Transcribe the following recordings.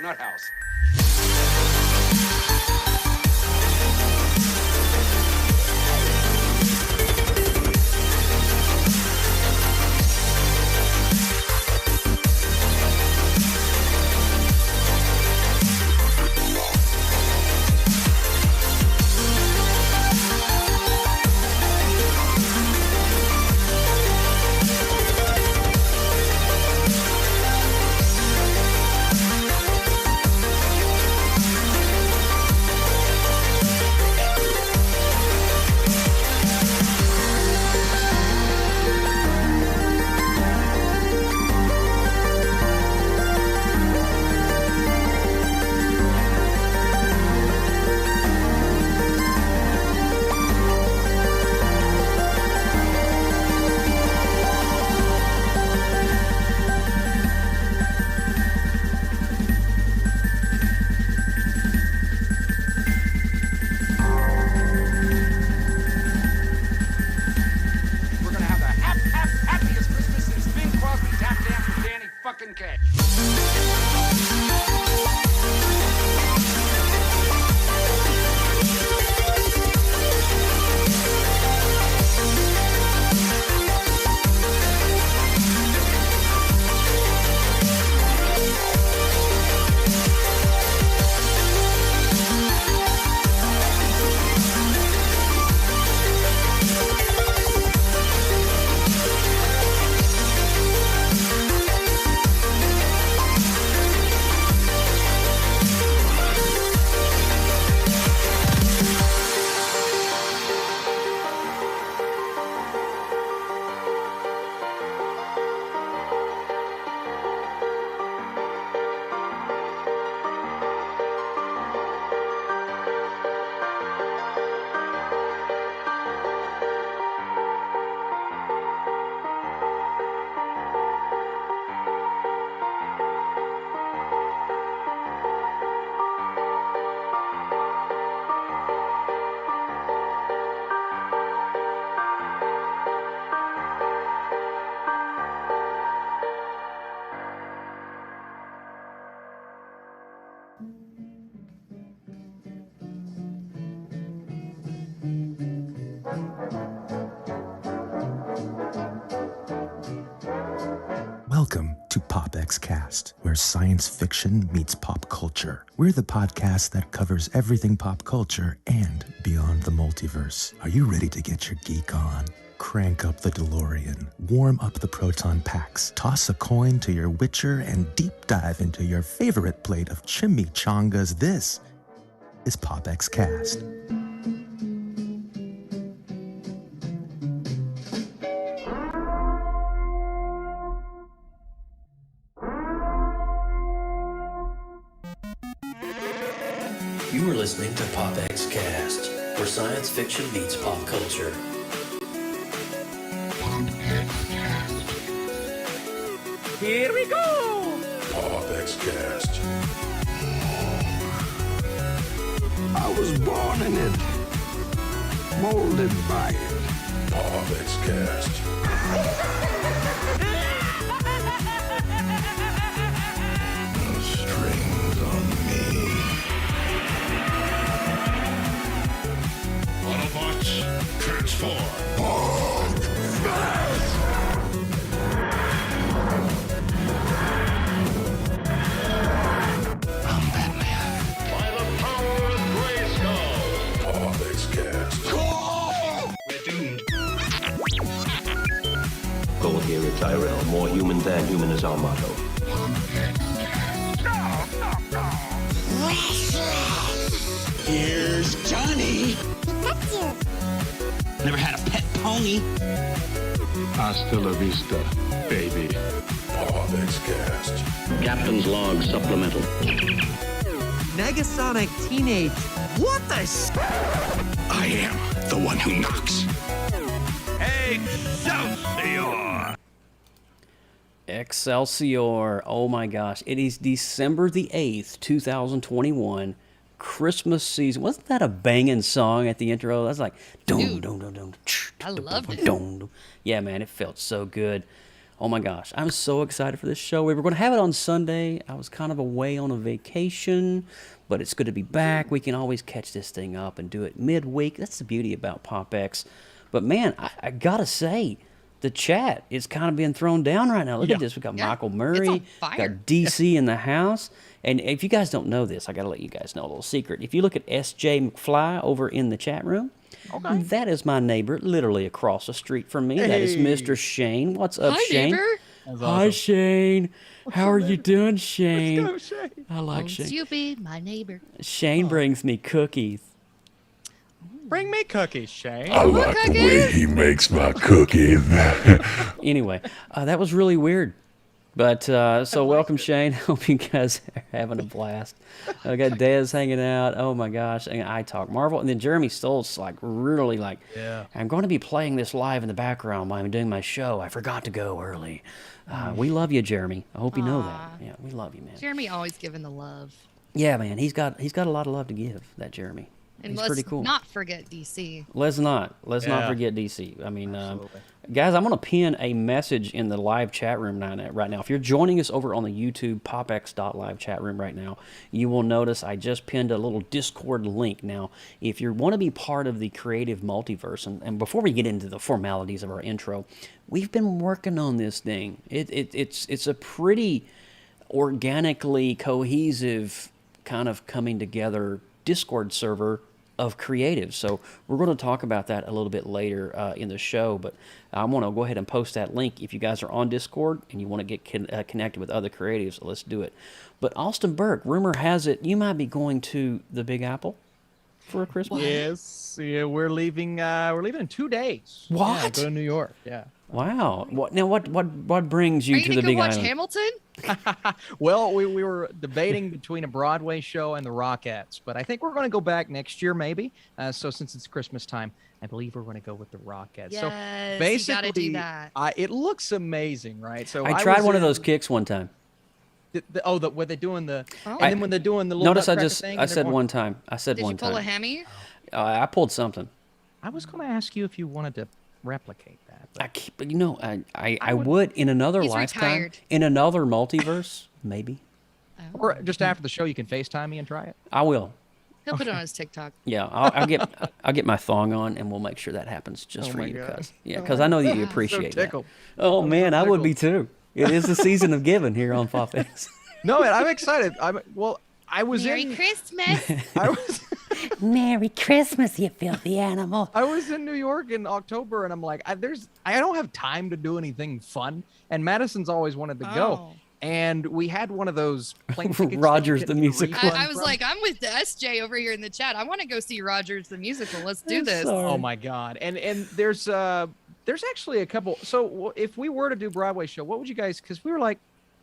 nut house. Welcome to PopXcast, where science fiction meets pop culture. We're the podcast that covers everything pop culture and beyond the multiverse. Are you ready to get your geek on? Crank up the DeLorean, warm up the proton packs, toss a coin to your Witcher, and deep dive into your favorite plate of chimichangas. This is PopXcast. You are listening to PopXcast, where science fiction meets pop culture. Here we go! PopXcast. I was born in it, molded by it. PopXcast. The strings on me. Autobots, transform. I'm Batman. By the power of Grayskull. PopXcast. We're doomed. Goal here is Tyrell. More human than human is our motto. Here's Johnny. Never had a pet pony. Hasta la vista, baby. PopXcast. Captain's log supplemental. Negasonic Teenage. What the I am the one who knocks. Excelsior. Oh my gosh. It is December the 8th, 2021. Christmas season. Wasn't that a banging song at the intro? That's like, dum, dum, dum, dum. I loved it. Dum, dum. Yeah, man, it felt so good. Oh my gosh, I'm so excited for this show. We were going to have it on Sunday. I was kind of away on a vacation, but it's good to be back. We can always catch this thing up and do it midweek. That's the beauty about PopX. But man, I gotta say, the chat is kind of being thrown down right now. Look at this. We got Michael Murray, got DC in the house. And if you guys don't know this, I got to let you guys know a little secret. If you look at SJ McFly over in the chat room, that is my neighbor, literally across the street from me. That is Mr. Shane. What's up, Shane? Neighbor. Hi, Shane. How are you doing, Shane? Let's go, Shane. I like Shane. You be my neighbor. Shane brings me cookies. Bring me cookies, Shane. I like the way he makes my cookies. Anyway, that was really weird. But, so welcome, Shane. Hope you guys are having a blast. I got Dez hanging out. Oh, my gosh. And I Talk Marvel. And then Jeremy Stoll's really I'm going to be playing this live in the background while I'm doing my show. I forgot to go early. We love you, Jeremy. I hope you know that. Yeah, we love you, man. Jeremy always giving the love. Yeah, man. He's got a lot of love to give, that Jeremy. And He's let's pretty cool. not forget DC. Let's not forget DC. I mean, guys, I'm going to pin a message in the live chat room right now. If you're joining us over on the YouTube popx.live chat room right now, you will notice I just pinned a little Discord link. Now, if you want to be part of the Creative Multiverse, and before we get into the formalities of our intro, we've been working on this thing. It's a pretty organically cohesive kind of coming together Discord server of creatives. So we're going to talk about that a little bit later in the show, but I want to go ahead and post that link. If you guys are on Discord and you want to get connected with other creatives, let's do it. But Austin Burke, rumor has it you might be going to the Big Apple for a Christmas. Yes, yeah, we're leaving in 2 days. What? Yeah, go to New York. Yeah. Wow. What brings you to the Big watch Island? Hamilton? Well, we were debating between a Broadway show and the Rockettes, but I think we're going to go back next year, maybe. So since it's Christmas time, I believe we're going to go with the Rockettes. Yes, so you basically, gotta do that. It looks amazing, right? So I tried was one of in- those kicks one time. were they doing the? Oh. And then when they're doing the little Notice nutcracker thing, I and they're said going- one time. I said Did one you pull time. a hammy? I pulled something. I was going to ask you if you wanted to replicate that. But I would in another He's lifetime, retired. in another multiverse, maybe. or just after the show, you can FaceTime me and try it. I will. He'll put it on his TikTok. Yeah, I'll get my thong on, and we'll make sure that happens just Oh for my you, God. cuz. Yeah, because I know that you So appreciate that. tickled. Oh I'm man, so I would be tickled. too. It is the season of giving here on PopX. No, man, I'm excited. I was Merry in. Christmas. I was. Merry Christmas, you filthy animal. I was in New York in October, and I'm like, I don't have time to do anything fun. And Madison's always wanted to go, Oh. and we had one of those plane tickets that you Rogers get the the musical. refund I was from. like, I'm with the SJ over here in the chat. I want to go see Rogers the musical. Let's do this. sorry. Oh my God! And there's actually a couple. So if we were to do Broadway show, what would you guys? Because we were like,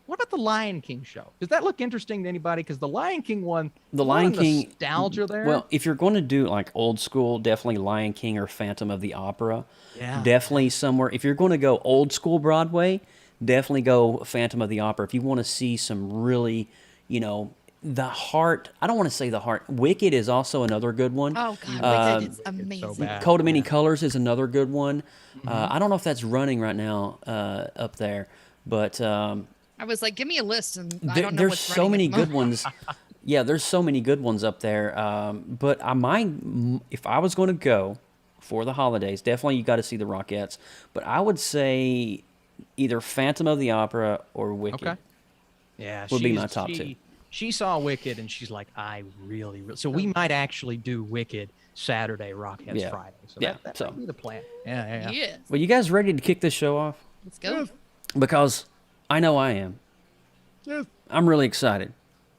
what about the Lion King show? Does that look interesting to anybody? Because the Lion King one, The a lot Lion of King nostalgia there. Well, if you're going to do like old school, definitely Lion King or Phantom of the Opera. Yeah. Definitely somewhere. If you're going to go old school Broadway, definitely go Phantom of the Opera. If you want to see some really, the heart. I don't want to say the heart. Wicked is also another good one. Oh God, Wicked is so amazing. bad. Coat of Many Colors is another good one. I don't know if that's running right now up there, but I was like, give me a list, and I there, don't know there's what's so running many at the good moment. ones. Yeah, there's so many good ones up there. But I might, if I was going to go for the holidays, definitely you got to see the Rockettes. But I would say either Phantom of the Opera or Wicked. Okay. Yeah, Would be my top two. She saw Wicked, and she's like, I really. So we might actually do Wicked Saturday, Rockettes Yeah. Friday. So Yeah, that so- might be the plan. Yeah. Yes. Well, you guys ready to kick this show off? Let's go. Because I know I am. Yes. I'm really excited.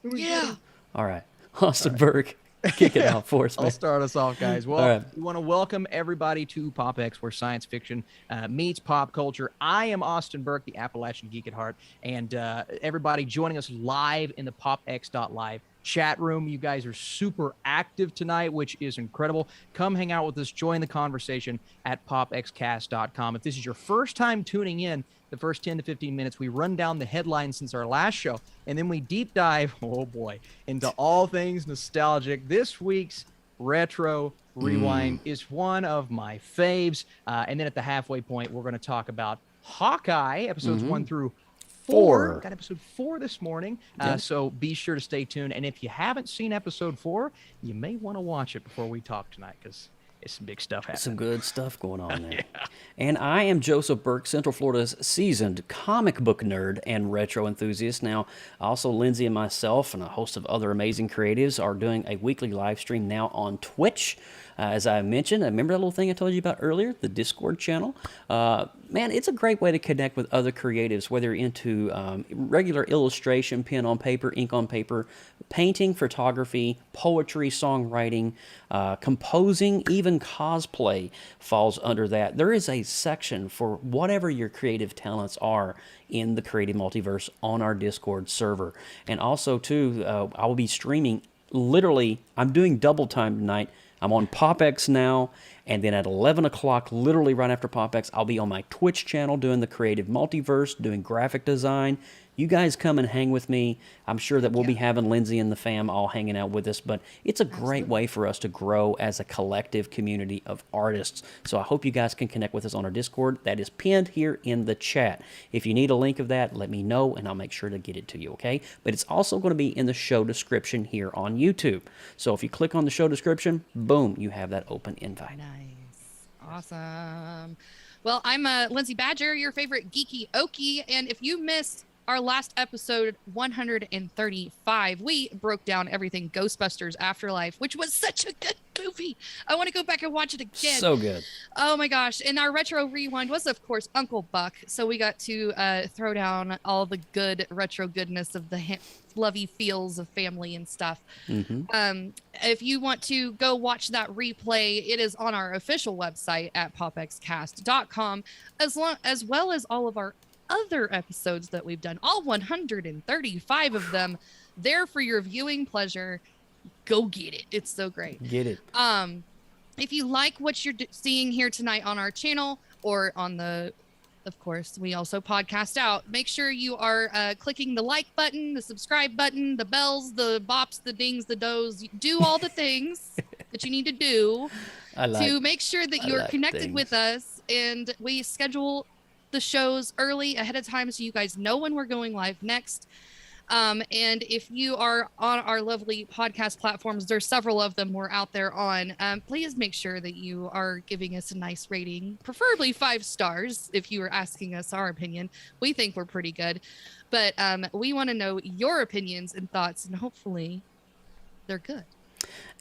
Yeah. All right. Austin Burke, kick it off for us, man. I'll start us off, guys. Well, All right. we want to welcome everybody to PopX, where science fiction meets pop culture. I am Austin Burke, the Appalachian Geek at Heart, and everybody joining us live in the PopX.live chat room. You guys are super active tonight, which is incredible. Come hang out with us. Join the conversation at PopXcast.com. If this is your first time tuning in, the first 10 to 15 minutes, we run down the headlines since our last show, and then we deep dive, oh boy, into all things nostalgic. This week's Retro Rewind is one of my faves. And then at the halfway point, we're going to talk about Hawkeye, episodes 1 through 4. 4. Got episode 4 this morning. Yep. So be sure to stay tuned. And if you haven't seen episode 4, you may want to watch it before we talk tonight, because it's some big stuff happening. Some good stuff going on there. And I am Joseph Burke, Central Florida's seasoned comic book nerd and retro enthusiast. Now, also Lindsay and myself and a host of other amazing creatives are doing a weekly live stream now on Twitch. As I mentioned, remember that little thing I told you about earlier, the Discord channel? Man, it's a great way to connect with other creatives, whether you're into regular illustration, pen on paper, ink on paper, painting, photography, poetry, songwriting, composing, even cosplay falls under that. There is a section for whatever your creative talents are in the Creative Multiverse on our Discord server. And also, too, I will be streaming, literally, I'm doing double time tonight. I'm on PopX now, and then at 11 o'clock, literally right after PopX, I'll be on my Twitch channel doing the Creative Multiverse, doing graphic design. You guys come and hang with me. I'm sure that we'll be having Lindsay and the fam all hanging out with us, but it's a great way for us to grow as a collective community of artists. So I hope you guys can connect with us on our Discord. That is pinned here in the chat. If you need a link of that, let me know, and I'll make sure to get it to you, okay? But it's also going to be in the show description here on YouTube. So if you click on the show description, boom, you have that open invite. Nice. Awesome. Well, I'm Lindsay Badger, your favorite geeky okie, and if you missed our last episode 135, we broke down everything Ghostbusters Afterlife, which was such a good movie. I want to go back and watch it again. So good. Oh my gosh. And our retro rewind was, of course, Uncle Buck. So we got to throw down all the good retro goodness of the lovey feels of family and stuff. If you want to go watch that replay, it is on our official website at popxcast.com, as well as all of our other episodes that we've done, all 135 of them, there for your viewing pleasure. Go get it. It's so great. Get it. If you like what you're seeing here tonight on our channel or on the, of course, we also podcast out, make sure you are clicking the like button, the subscribe button, the bells, the bops, the dings, the does, do all the things that you need to do to make sure that you're connected with us. And we schedule the shows early ahead of time so you guys know when we're going live next. And if you are on our lovely podcast platforms, there's several of them we're out there on, please make sure that you are giving us a nice rating, preferably 5 stars. If you are asking us our opinion, we think we're pretty good, but we want to know your opinions and thoughts, and hopefully they're good.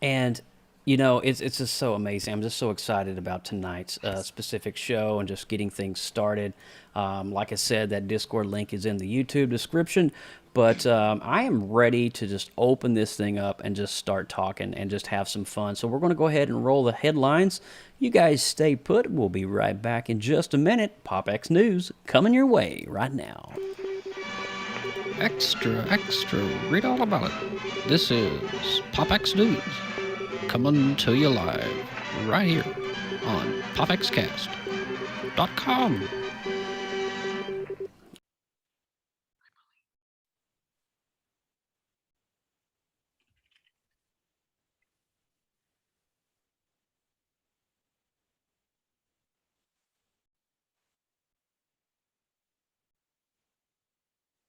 And you know, it's just so amazing. I'm just so excited about tonight's specific show and just getting things started. Like I said, that Discord link is in the YouTube description. But I am ready to just open this thing up and just start talking and just have some fun. So we're going to go ahead and roll the headlines. You guys stay put. We'll be right back in just a minute. PopX News coming your way right now. Extra, extra, read all about it. This is PopX News, coming to you live right here on PopXcast.com.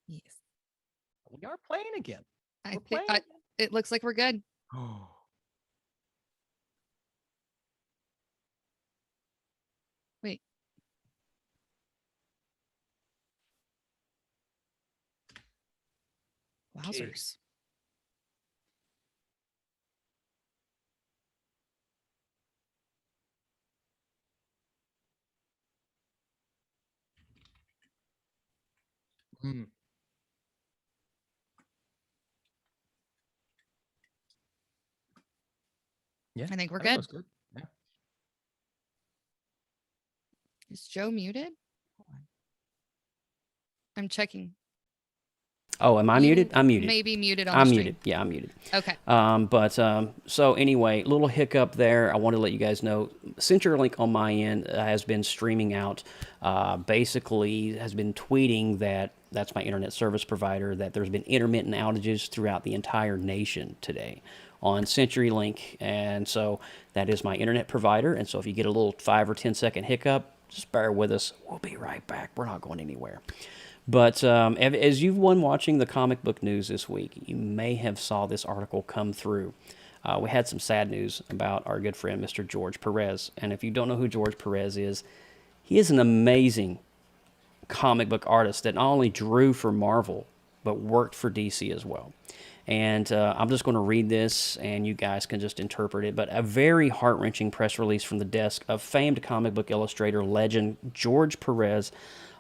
Yes. We are playing again. I think it looks like we're good. Wait. Wowzers. Yeah, I think we're that good. was good. Yeah. Is Joe muted? Hold on. I'm checking. Oh, am I muted? I'm muted. Maybe muted on I'm the stream. muted. Yeah, I'm muted. Okay. So anyway, little hiccup there. I want to let you guys know, CenturyLink on my end has been streaming out, basically has been tweeting that, that's my internet service provider, that there's been intermittent outages throughout the entire nation today on CenturyLink. And so that is my internet provider. And so if you get a little 5 or 10 second hiccup, just bear with us. We'll be right back. We're not going anywhere. But as you've been watching the comic book news this week, you may have saw this article come through. We had some sad news about our good friend, Mr. George Perez. And if you don't know who George Perez is, he is an amazing comic book artist that not only drew for Marvel, but worked for DC as well. And I'm just going to read this, and you guys can just interpret it. But a very heart-wrenching press release from the desk of famed comic book illustrator legend George Perez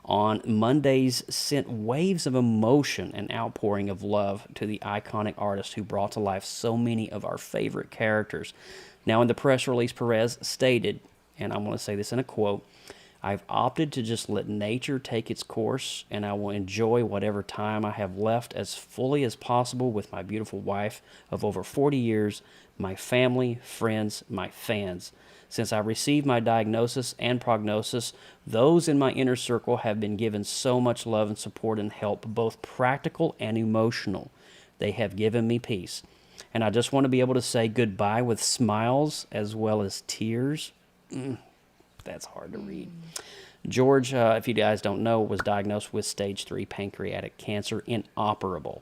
on Mondays sent waves of emotion and outpouring of love to the iconic artist who brought to life so many of our favorite characters. Now, in the press release, Perez stated, and I'm going to say this in a quote, "I've opted to just let nature take its course, and I will enjoy whatever time I have left as fully as possible with my beautiful wife of over 40 years, my family, friends, my fans. Since I received my diagnosis and prognosis, those in my inner circle have been given so much love and support and help, both practical and emotional. They have given me peace. And I just want to be able to say goodbye with smiles as well as tears." That's hard to read. George, if you guys don't know, was diagnosed with stage 3 pancreatic cancer, inoperable.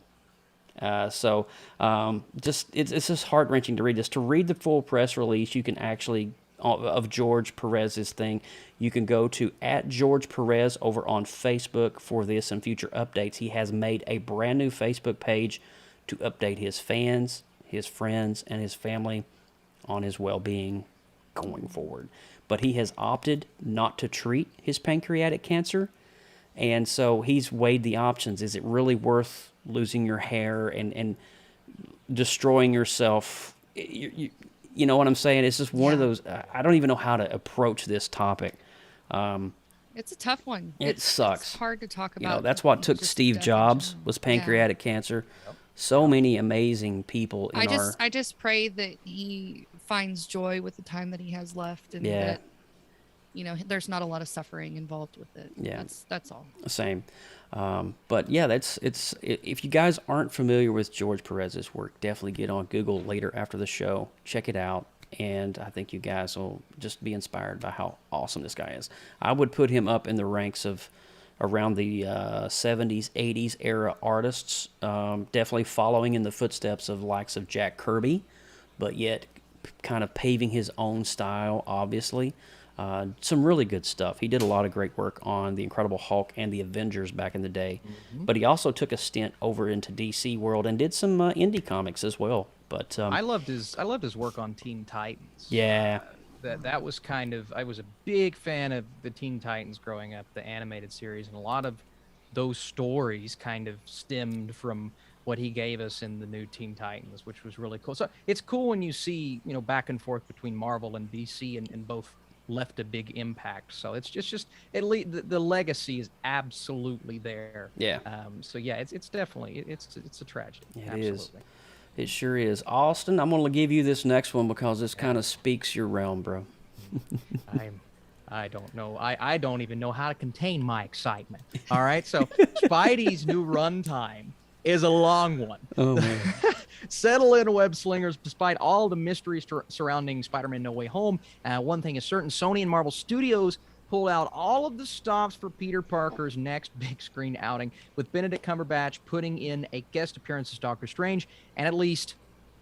It's just heart-wrenching to read this. To read the full press release, you can actually, of George Perez's thing, you can go to @GeorgePerez over on Facebook for this and future updates. He has made a brand new Facebook page to update his fans, his friends, and his family on his well-being going forward. But he has opted not to treat his pancreatic cancer, and so he's weighed the options. Is it really worth losing your hair and destroying yourself? You know what I'm saying? It's just one of those, I don't even know how to approach this topic. It's a tough one. It sucks. It's hard to talk about. You know, that's what took Steve Jobs, was pancreatic cancer. So many amazing people in I just pray that he finds joy with the time that he has left, and that, you know, there's not a lot of suffering involved with it. Yeah, that's all. Same. But yeah, if you guys aren't familiar with George Perez's work, definitely get on Google later after the show, check it out, and I think you guys will just be inspired by how awesome this guy is. I would put him up in the ranks of around the 70s, 80s era artists, definitely following in the footsteps of the likes of Jack Kirby, but yet kind of paving his own style, obviously. Some really good stuff. He did a lot of great work on The Incredible Hulk and the Avengers back in the day, but he also took a stint over into DC world and did some indie comics as well. But I loved his work on Teen Titans. Yeah. That was kind of, I was a big fan of the Teen Titans growing up, the animated series, and a lot of those stories kind of stemmed from what he gave us in the new Teen Titans, which was really cool. So it's cool when you see, you know, back and forth between Marvel and DC, and both left a big impact. So it's just the legacy is absolutely there. Yeah. So yeah, it's definitely it's a tragedy. It absolutely is. It sure is. Austin, I'm going to give you this next one because this kind of speaks your realm, bro. I don't know. I don't even know how to contain my excitement. All right. So Spidey's new runtime is a long one. Oh, man. Settle in, web slingers. Despite all the mysteries surrounding Spider-Man No Way Home, one thing is certain: Sony and Marvel Studios pulled out all of the stops for Peter Parker's next big screen outing, with Benedict Cumberbatch putting in a guest appearance as Doctor Strange, and at least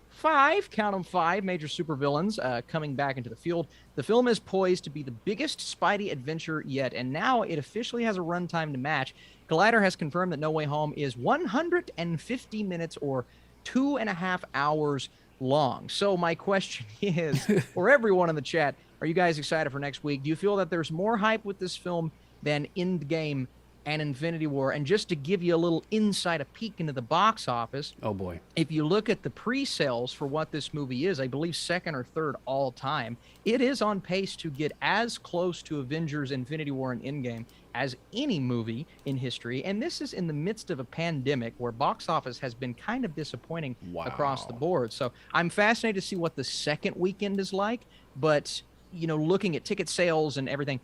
5, count them 5, major supervillains coming back into the field. The film is poised to be the biggest Spidey adventure yet, and now it officially has a runtime to match. Collider has confirmed that No Way Home is 150 minutes or 2.5 hours long. So my question is, for everyone in the chat, are you guys excited for next week? Do you feel that there's more hype with this film than Endgame and Infinity War? And just to give you a little insight, a peek into the box office. Oh boy. If you look at the pre-sales for what this movie is, I believe second or third all time, it is on pace to get as close to Avengers Infinity War and Endgame as any movie in history. And this is in the midst of a pandemic where box office has been kind of disappointing across the board. So I'm fascinated to see what the second weekend is like. But, you know, looking at ticket sales and everything,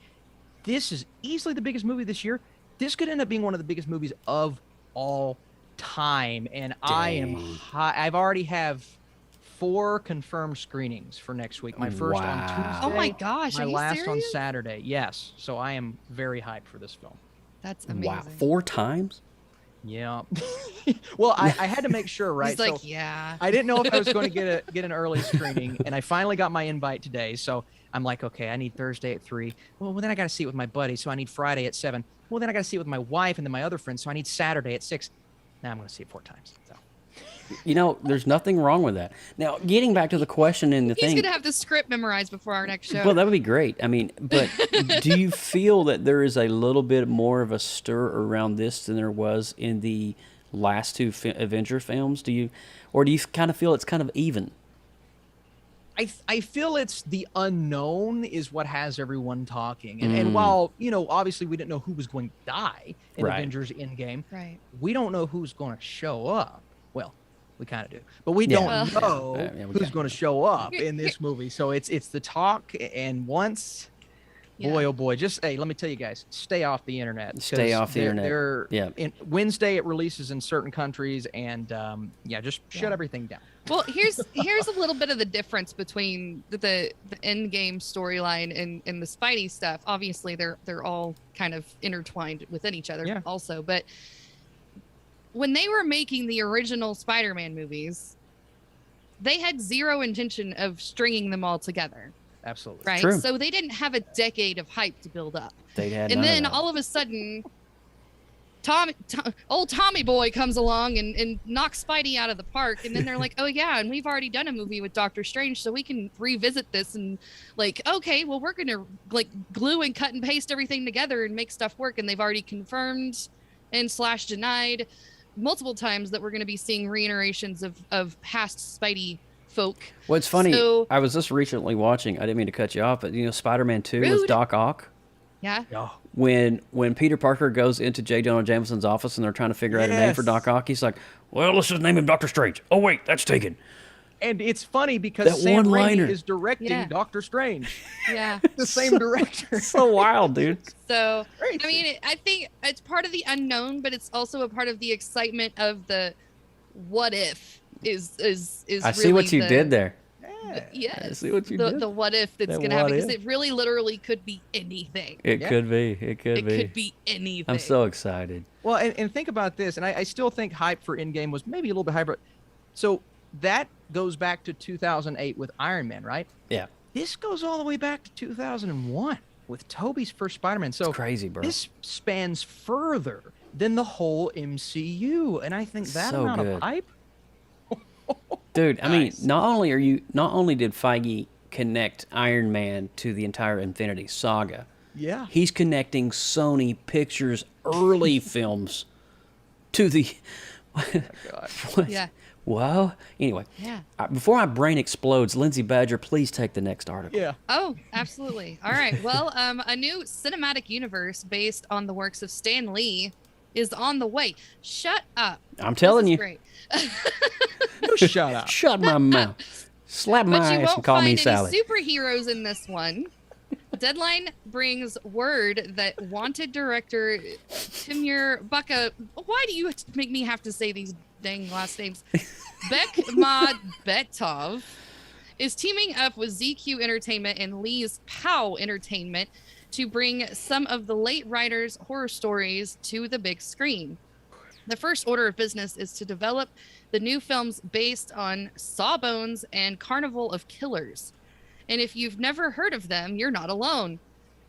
this is easily the biggest movie this year. This could end up being one of the biggest movies of all time. And I am I've already have 4 confirmed screenings for next week. My first on Tuesday. Oh my gosh, My are you last serious? on Saturday. Yes. So I am very hyped for this film. That's amazing. Wow, 4 times? Yeah. Well, I had to make sure, right? He's like, so yeah. I didn't know if I was going to get an early screening, and I finally got my invite today. So I'm like, okay, I need Thursday at 3. Well, then I got to see it with my buddy, so I need Friday at 7. Well, then I got to see it with my wife and then my other friends, so I need Saturday at 6. Now I'm going to see it 4 times. So. You know, there's nothing wrong with that. Now, getting back to the question and the He's thing. going to have the script memorized before our next show. Well, that would be great. I mean, but do you feel that there is a little bit more of a stir around this than there was in the last 2 Avenger films? Do you kind of feel it's kind of even? I feel it's the unknown is what has everyone talking. And while, obviously we didn't know who was going to die in Avengers Endgame, we don't know who's going to show up. Well, we kind of do. But we don't know who's going to show up in this movie. So it's the talk, and once... Boy, oh boy! Just let me tell you guys, stay off the internet. Stay off the internet. Wednesday it releases in certain countries, and just shut everything down. Well, here's a little bit of the difference between the Endgame storyline and the Spidey stuff. Obviously, they're all kind of intertwined within each other, also. But when they were making the original Spider-Man movies, they had zero intention of stringing them all together. Absolutely. Right. True. So they didn't have a decade of hype to build up. They had and none then of that. all of a sudden, old Tommy Boy comes along and knocks Spidey out of the park. And then they're like, oh, yeah. And we've already done a movie with Doctor Strange, so we can revisit this. And like, OK, well, we're going to like glue and cut and paste everything together and make stuff work. And they've already confirmed and / denied multiple times that we're going to be seeing reiterations of past Spidey folk. Well, it's funny. I was just recently watching. I didn't mean to cut you off, but Spider-Man 2 with Doc Ock. Yeah. When Peter Parker goes into J. Jonah Jameson's office and they're trying to figure out a name for Doc Ock, he's like, "Well, let's just name him Doctor Strange." Oh wait, that's taken. And it's funny because that Sam one-liner Raimi is directing Doctor Strange. Yeah. The same director. So wild, dude. So I mean, I think it's part of the unknown, but it's also a part of the excitement of the what if. Is I see what you did there. Yes. I see what you did. The what if that's going to happen, because it really literally could be anything. It could be. It could be anything. I'm so excited. Well, and think about this, and I still think hype for Endgame was maybe a little bit hyper. So that goes back to 2008 with Iron Man, right? Yeah. This goes all the way back to 2001 with Tobey's first Spider-Man. So it's crazy, bro. This spans further than the whole MCU, and I think that so amount good. of hype. Dude, I mean, not only did Feige connect Iron Man to the entire Infinity Saga, he's connecting Sony Pictures early films to the. Oh my God. Yeah. Well, anyway. Yeah. Before my brain explodes, Lindsay Badger, please take the next article. Yeah. Oh, absolutely. All right. Well, a new cinematic universe based on the works of Stan Lee is on the way. Shut up. I'm telling you. Great. No, shut up. Shut my mouth. Slap my ass and call me Sally. But you won't find any superheroes in this one. Deadline brings word that wanted director Timur Baka. Why do you make me have to say these dang last names? Bekmambetov is teaming up with ZQ Entertainment and Lee's POW Entertainment to bring some of the late writers' horror stories to the big screen. The first order of business is to develop the new films based on Sawbones and Carnival of Killers. And if you've never heard of them, you're not alone.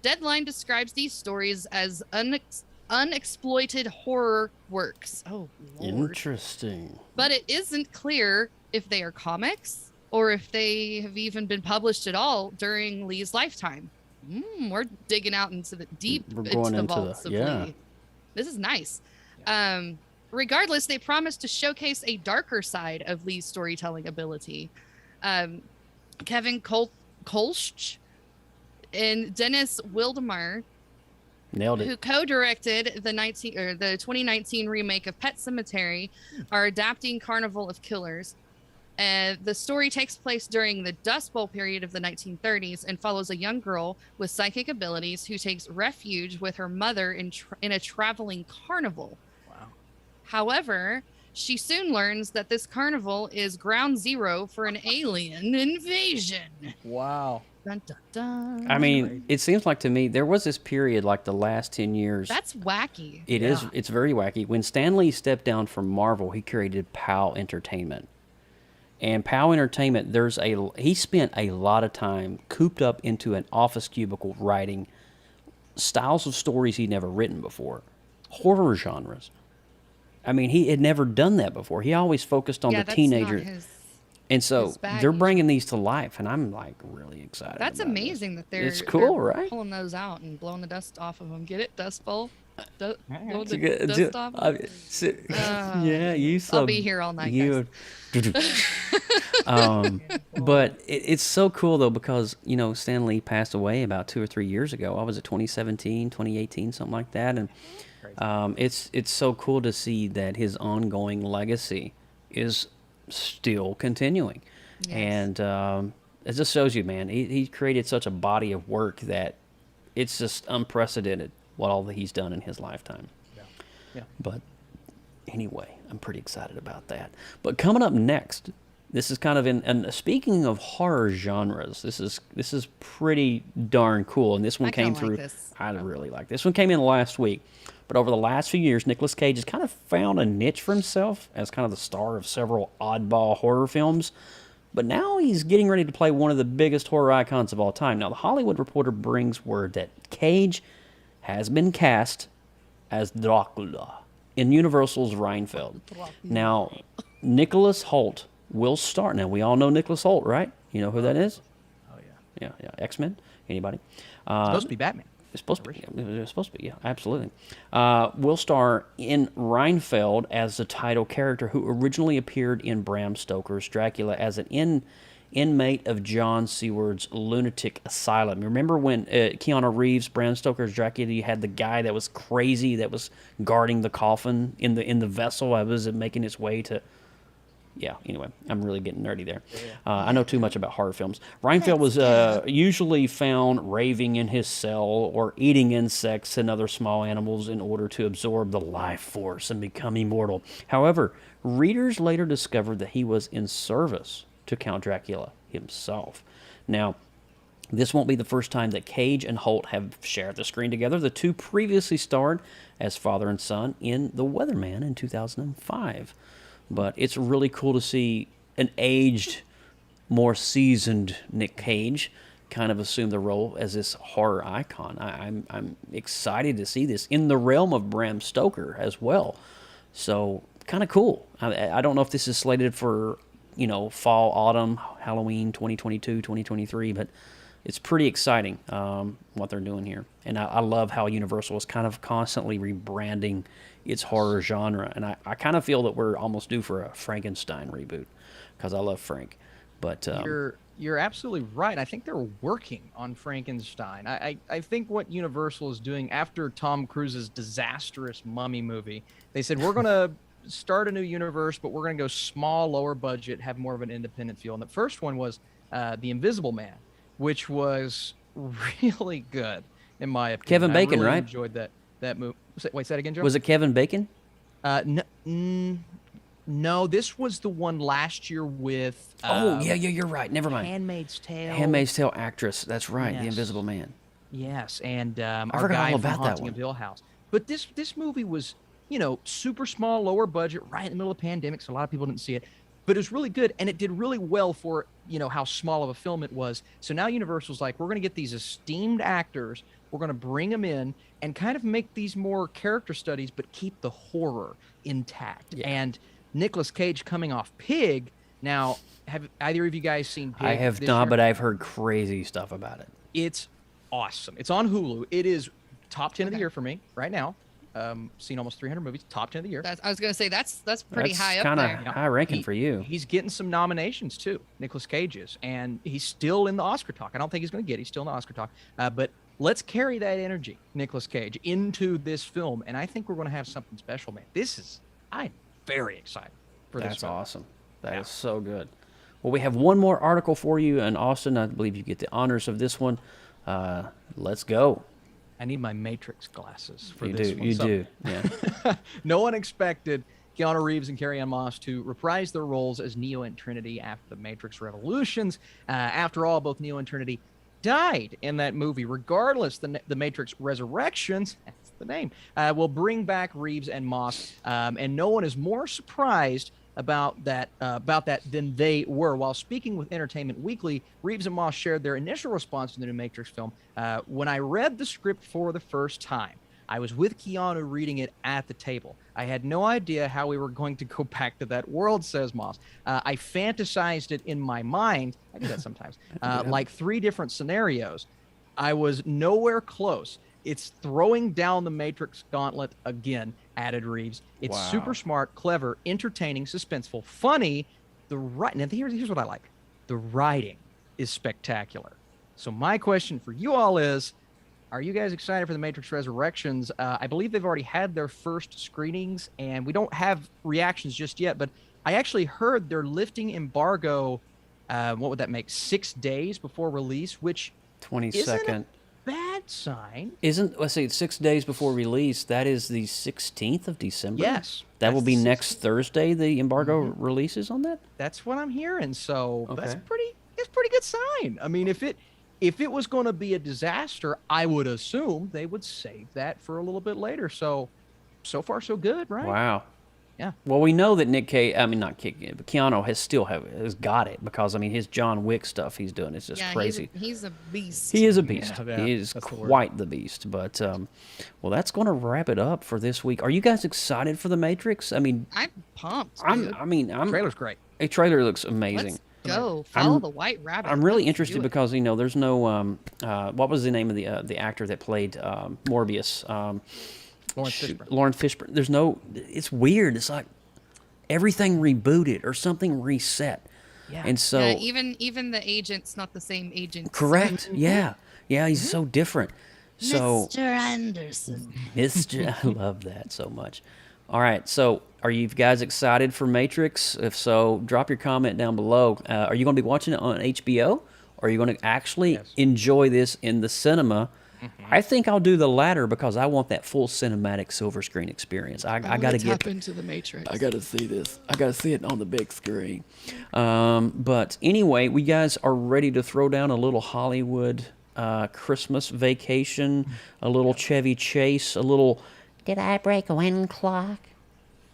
Deadline describes these stories as unexploited horror works. Oh, Lord. Interesting. But it isn't clear if they are comics or if they have even been published at all during Lee's lifetime. We're digging out into the vaults of Lee. This is nice. Regardless, they promise to showcase a darker side of Lee's storytelling ability. Kevin Kolsch and Dennis Wildemar, nailed it, who co-directed the 2019 remake of Pet Sematary, are adapting Carnival of Killers. The story takes place during the Dust Bowl period of the 1930s and follows a young girl with psychic abilities who takes refuge with her mother in a traveling carnival. Wow. However, she soon learns that this carnival is ground zero for an alien invasion. Wow. Dun, dun, dun. I mean, it seems like to me there was this period, like the last 10 years. That's wacky. It is. It's very wacky. When Stan Lee stepped down from Marvel, he created POW Entertainment. And POW Entertainment, he spent a lot of time cooped up into an office cubicle writing styles of stories he'd never written before, horror genres. I mean, he had never done that before. He always focused on the teenager. And so they're bringing these to life, and I'm like really excited. That's amazing that it's cool, right? Pulling those out and blowing the dust off of them. Get it, Dust Bowl? Blow I'll the dust off. Yeah, I'll be here all night. But it's so cool though, because Stan Lee passed away about 2 or 3 years ago. I was at 2017, 2018, something like that, and it's so cool to see that his ongoing legacy is still continuing. Yes. And it just shows you, man, he created such a body of work that it's just unprecedented what all that he's done in his lifetime. Yeah. But anyway, I'm pretty excited about that. But coming up next, this is kind of and speaking of horror genres, this is pretty darn cool. And this one came through. I really like this one. Came in last week. But over the last few years, Nicolas Cage has kind of found a niche for himself as kind of the star of several oddball horror films. But now he's getting ready to play one of the biggest horror icons of all time. Now, The Hollywood Reporter brings word that Cage has been cast as Dracula in Universal's Reinfeld. Now, Nicholas Hoult will star. Now, we all know Nicholas Hoult, right? You know who that is? Oh, yeah. Yeah. X-Men? Anybody? Supposed to be Batman. It's supposed to be, yeah, absolutely. Will star in Reinfeld as the title character who originally appeared in Bram Stoker's Dracula as an inmate of John Seward's lunatic asylum. Remember when Keanu Reeves, Bram Stoker's Dracula, you had the guy that was crazy that was guarding the coffin in the vessel that was making its way to... Yeah, anyway, I'm really getting nerdy there. I know too much about horror films. Reinfeld was usually found raving in his cell or eating insects and other small animals in order to absorb the life force and become immortal. However, readers later discovered that he was in service to Count Dracula himself. Now, this won't be the first time that Cage and Hoult have shared the screen together. The two previously starred as father and son in The Weatherman in 2005. But it's really cool to see an aged, more seasoned Nick Cage kind of assume the role as this horror icon. I'm excited to see this in the realm of Bram Stoker as well. So kind of cool. I don't know if this is slated for, fall, autumn, Halloween 2022, 2023, but it's pretty exciting what they're doing here. And I love how Universal is kind of constantly rebranding its horror genre. And I kind of feel that we're almost due for a Frankenstein reboot because I love Frank. But you're absolutely right. I think they're working on Frankenstein. I think what Universal is doing after Tom Cruise's disastrous Mummy movie, they said, we're going to start a new universe, but we're going to go small, lower budget, have more of an independent feel. And the first one was The Invisible Man, which was really good, in my opinion. Kevin Bacon, I really right? Enjoyed that movie. Wait, say that again, Joe? Was it Kevin Bacon? No, this was the one last year with... you're right. Never mind. Handmaid's Tale. Handmaid's Tale actress. That's right, Yes. The Invisible Man. Yes, and I our forgot guy all from about that Haunting one. of Hill House. But this movie was, super small, lower budget, right in the middle of the pandemic, so a lot of people didn't see it. But it was really good, and it did really well for, how small of a film it was. So now Universal's like, we're going to get these esteemed actors, we're going to bring them in and kind of make these more character studies, but keep the horror intact. Yeah. And Nicolas Cage coming off Pig. Now, have either of you guys seen Pig? I have not, but I've heard crazy stuff about it. It's awesome. It's on Hulu. It is top 10 of the year for me right now. Seen almost 300 movies, top 10 of the year. I was going to say, that's pretty high up kinda there. Kind of high ranking for you. He's getting some nominations too, Nicolas Cage is, and he's still in the Oscar talk. I don't think he's going to get it. He's still in the Oscar talk. But let's carry that energy, Nicolas Cage, into this film, and I think we're going to have something special, man. I'm very excited for this film. That's awesome. That is so good. Well, we have one more article for you, and Austin, I believe you get the honors of this one. Let's go. I need my Matrix glasses for you this do, one. You do. Yeah. No one expected Keanu Reeves and Carrie-Anne Moss to reprise their roles as Neo and Trinity after the Matrix Revolutions. After all, both Neo and Trinity died in that movie. Regardless, the Matrix Resurrections, that's the name, will bring back Reeves and Moss, and no one is more surprised about that than they were. While speaking with Entertainment Weekly, Reeves and Moss shared their initial response to the new Matrix film. When I read the script for the first time, I was with Keanu reading it at the table. I had no idea how we were going to go back to that world, says Moss. I fantasized it in my mind. I do that sometimes. Like 3 different scenarios. I was nowhere close. It's throwing down the Matrix gauntlet again, added Reeves. It's super smart, clever, entertaining, suspenseful, funny. Now here's what I like. The writing is spectacular. So my question for you all is, are you guys excited for the Matrix Resurrections? I believe they've already had their first screenings, and we don't have reactions just yet, but I actually heard they're lifting embargo, what would that make, 6 days before release, which 22nd. Isn't a bad sign. Let's see, 6 days before release, that is the 16th of December? Yes. That will be next Thursday, the embargo releases on that? That's what I'm hearing, so that's a pretty good sign. I mean, if it was going to be a disaster, I would assume they would save that for a little bit later. So far so good, right? Wow. Yeah. Well, we know that but Keanu has got it, because I mean his John Wick stuff he's doing is just crazy. He's a beast. He is a beast. Yeah, he is quite the beast. But well, that's going to wrap it up for this week. Are you guys excited for The Matrix? I mean, I'm pumped. Trailer's great. A trailer looks amazing. Let's go. Follow the white rabbit. I'm really interested because there's no what was the name of the actor that played Morbius? Lawrence Fishburne. There's no. It's weird. It's like everything rebooted or something reset. Yeah. And so even the agent's not the same agent. Correct. Yeah. He's so different. So Mr. Anderson. I love that so much. All right. So are you guys excited for Matrix? If so, drop your comment down below. Are you going to be watching it on HBO, or are you going to actually enjoy this in the cinema? I think I'll do the latter because I want that full cinematic silver screen experience. I got to tap into the Matrix. I got to see this. I got to see it on the big screen. But anyway, we guys are ready to throw down a little Hollywood Christmas vacation, a little Chevy Chase, a little. Did I break a wind clock?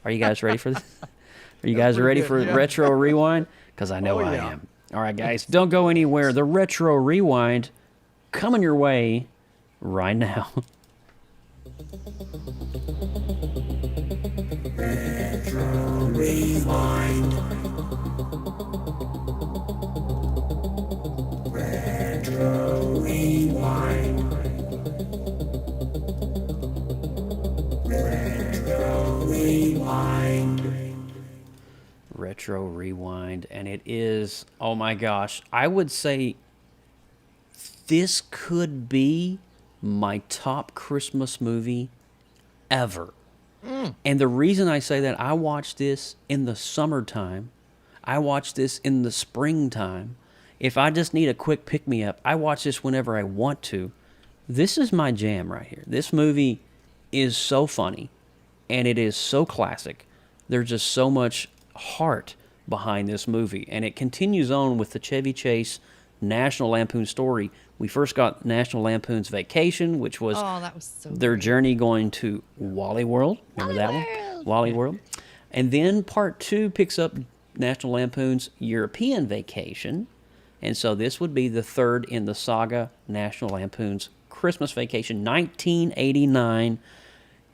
Are you guys ready for this? Are you guys ready for Retro Rewind? Because I know I am. All right, guys, don't go anywhere. The Retro Rewind coming your way right now. Retro Rewind. Retro Rewind. Retro Rewind. Retro Rewind, and it is, oh my gosh, I would say this could be my top Christmas movie ever. And the reason I say that, I watched this in the summertime. I watched this in the springtime. If I just need a quick pick-me-up, I watch this whenever I want to. This is my jam right here. This movie is so funny, and it is so classic. There's just so much heart behind this movie, and it continues on with the Chevy Chase National Lampoon story. We first got National Lampoon's Vacation, which was, that was so their great. journey going to Wally World. Remember that one? Wally World. And then part 2 picks up National Lampoon's European Vacation. And so this would be the third in the saga, National Lampoon's Christmas Vacation, 1989.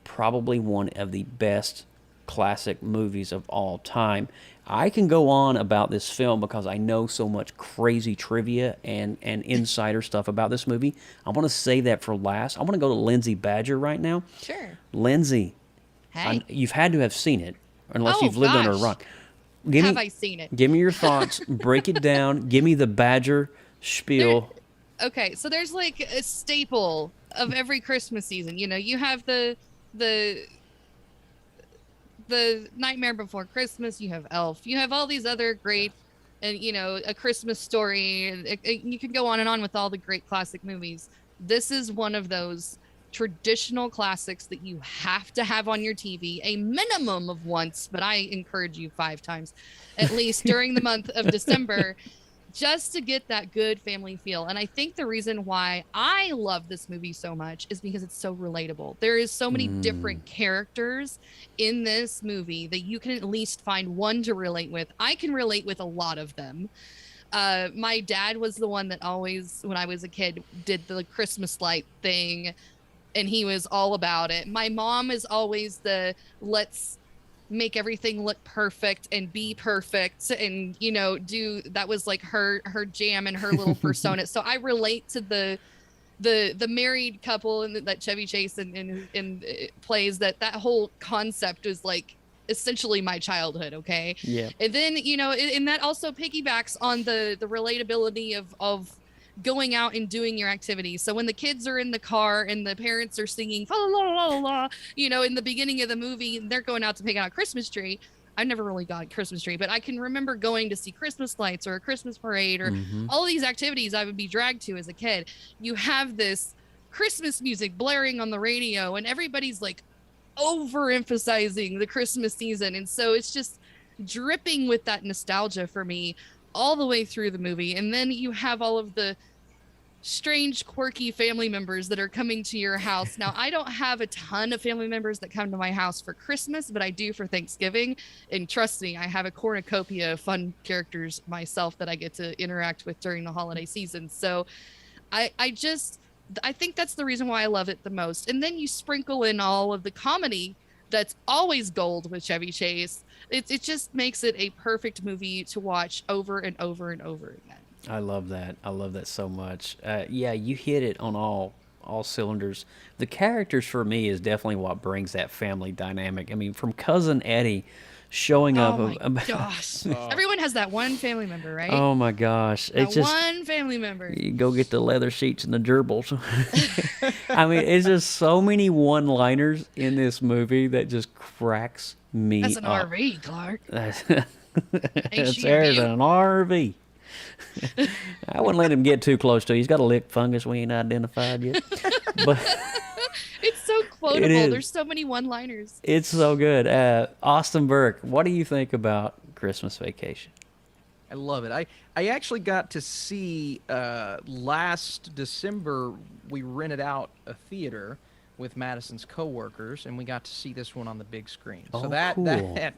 Probably one of the best classic movies of all time. I can go on about this film because I know so much crazy trivia and insider stuff about this movie. I want to save that for last. I want to go to Lindsay Badger right now. Sure. Lindsay, Hey. you've had to have seen it, unless you've lived under a rock. Have I seen it? Give me your thoughts. Break it down. Give me the Badger spiel. Okay, so there's like a staple of every Christmas season. You know, you have the Nightmare Before Christmas, you have Elf, you have all these other great, and A Christmas Story. You can go on and on with all the great classic movies. This is one of those traditional classics that you have to have on your TV a minimum of once, but I encourage you 5 times at least during the month of December, just to get that good family feel. And I think the reason why I love this movie so much is because it's so relatable. There is so many different characters in this movie that you can at least find one to relate with. I can relate with a lot of them. My dad was the one that always, when I was a kid, did the Christmas light thing, and he was all about it. My mom is always the let's make everything look perfect and be perfect, and that was like her jam and her little persona. So I relate to the married couple and that Chevy Chase and plays that whole concept is like essentially my childhood. Okay. Yeah. And then and that also piggybacks on the relatability of going out and doing your activities. So when the kids are in the car and the parents are singing la la la la la, in the beginning of the movie, they're going out to pick out a Christmas tree. I never really got a Christmas tree, but I can remember going to see Christmas lights or a Christmas parade or all these activities I would be dragged to as a kid. You have this Christmas music blaring on the radio, and everybody's like overemphasizing the Christmas season. And so it's just dripping with that nostalgia for me all the way through the movie. And then you have all of the strange, quirky family members that are coming to your house. Now, I don't have a ton of family members that come to my house for Christmas, but I do for Thanksgiving. And trust me, I have a cornucopia of fun characters myself that I get to interact with during the holiday season. So I think that's the reason why I love it the most. And then you sprinkle in all of the comedy that's always gold with Chevy Chase. It just makes it a perfect movie to watch over and over and over again. I love that. I love that so much. Yeah, you hit it on all cylinders. The characters for me is definitely what brings that family dynamic. I mean, from Cousin Eddie showing up. Oh my gosh. Everyone has that one family member, right? Oh my gosh. It's just one family member. You go get the leather sheets and the gerbils. I mean, it's just so many one-liners in this movie that just cracks me That's an up. RV, Clark. There's an RV. I wouldn't let him get too close to you. He's got a lick fungus we ain't identified yet. But it's so quotable. There's so many one-liners. It's so good. Austin Burke, what do you think about Christmas Vacation? I love it. I actually got to see last December, we rented out a theater with Madison's coworkers, and we got to see this one on the big screen. Oh, so that cool. that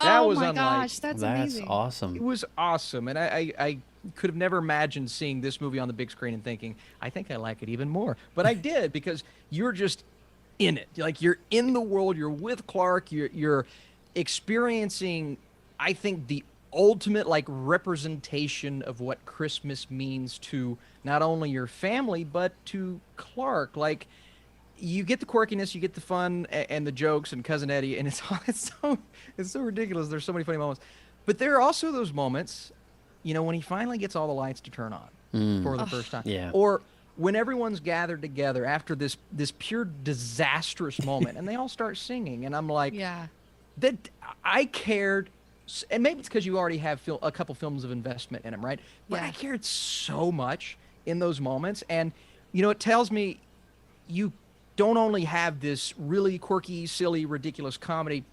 Oh was my unlike. gosh, that's amazing. Awesome. It was awesome, and I could have never imagined seeing this movie on the big screen and thinking, I think I like it even more. But I did, because you're just in it. Like, you're in the world, you're with Clark, you're experiencing, I think, the ultimate representation of what Christmas means to not only your family but to Clark. Like, you get the quirkiness, you get the fun and the jokes and Cousin Eddie, and it's so ridiculous. There's so many funny moments, but there are also those moments, when he finally gets all the lights to turn on for the first time, or when everyone's gathered together after this pure disastrous moment, and they all start singing, and I'm like, that I cared. And maybe it's because you already have a couple films of investment in them, right? But I cared so much in those moments, and it tells me you don't only have this really quirky, silly, ridiculous comedy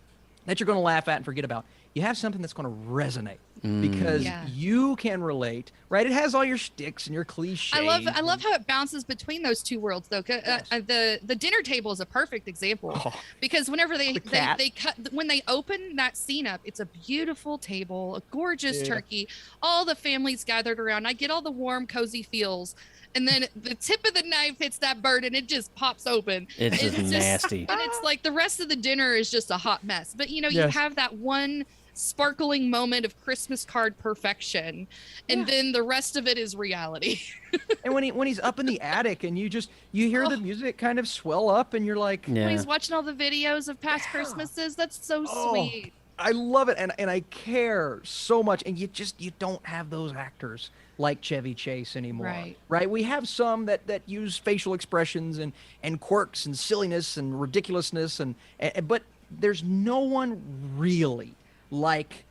that you're going to laugh at and forget about. You have something that's going to resonate because you can relate, right? It has all your shticks and your cliches. I love how it bounces between those two worlds, though. The dinner table is a perfect example because whenever they cut, when they open that scene up, it's a beautiful table, a gorgeous turkey, all the families gathered around. I get all the warm, cozy feels. And then the tip of the knife hits that bird and it just pops open. It's just nasty. And it's like the rest of the dinner is just a hot mess. But, you have that one sparkling moment of Christmas card perfection. And then the rest of it is reality. And when he's up in the attic and you hear the music kind of swell up and you're like. When he's watching all the videos of past Christmases, that's so sweet. I love it. And I care so much. And you don't have those actors like Chevy Chase anymore, right? We have some that use facial expressions and quirks and silliness and ridiculousness, but there's no one really like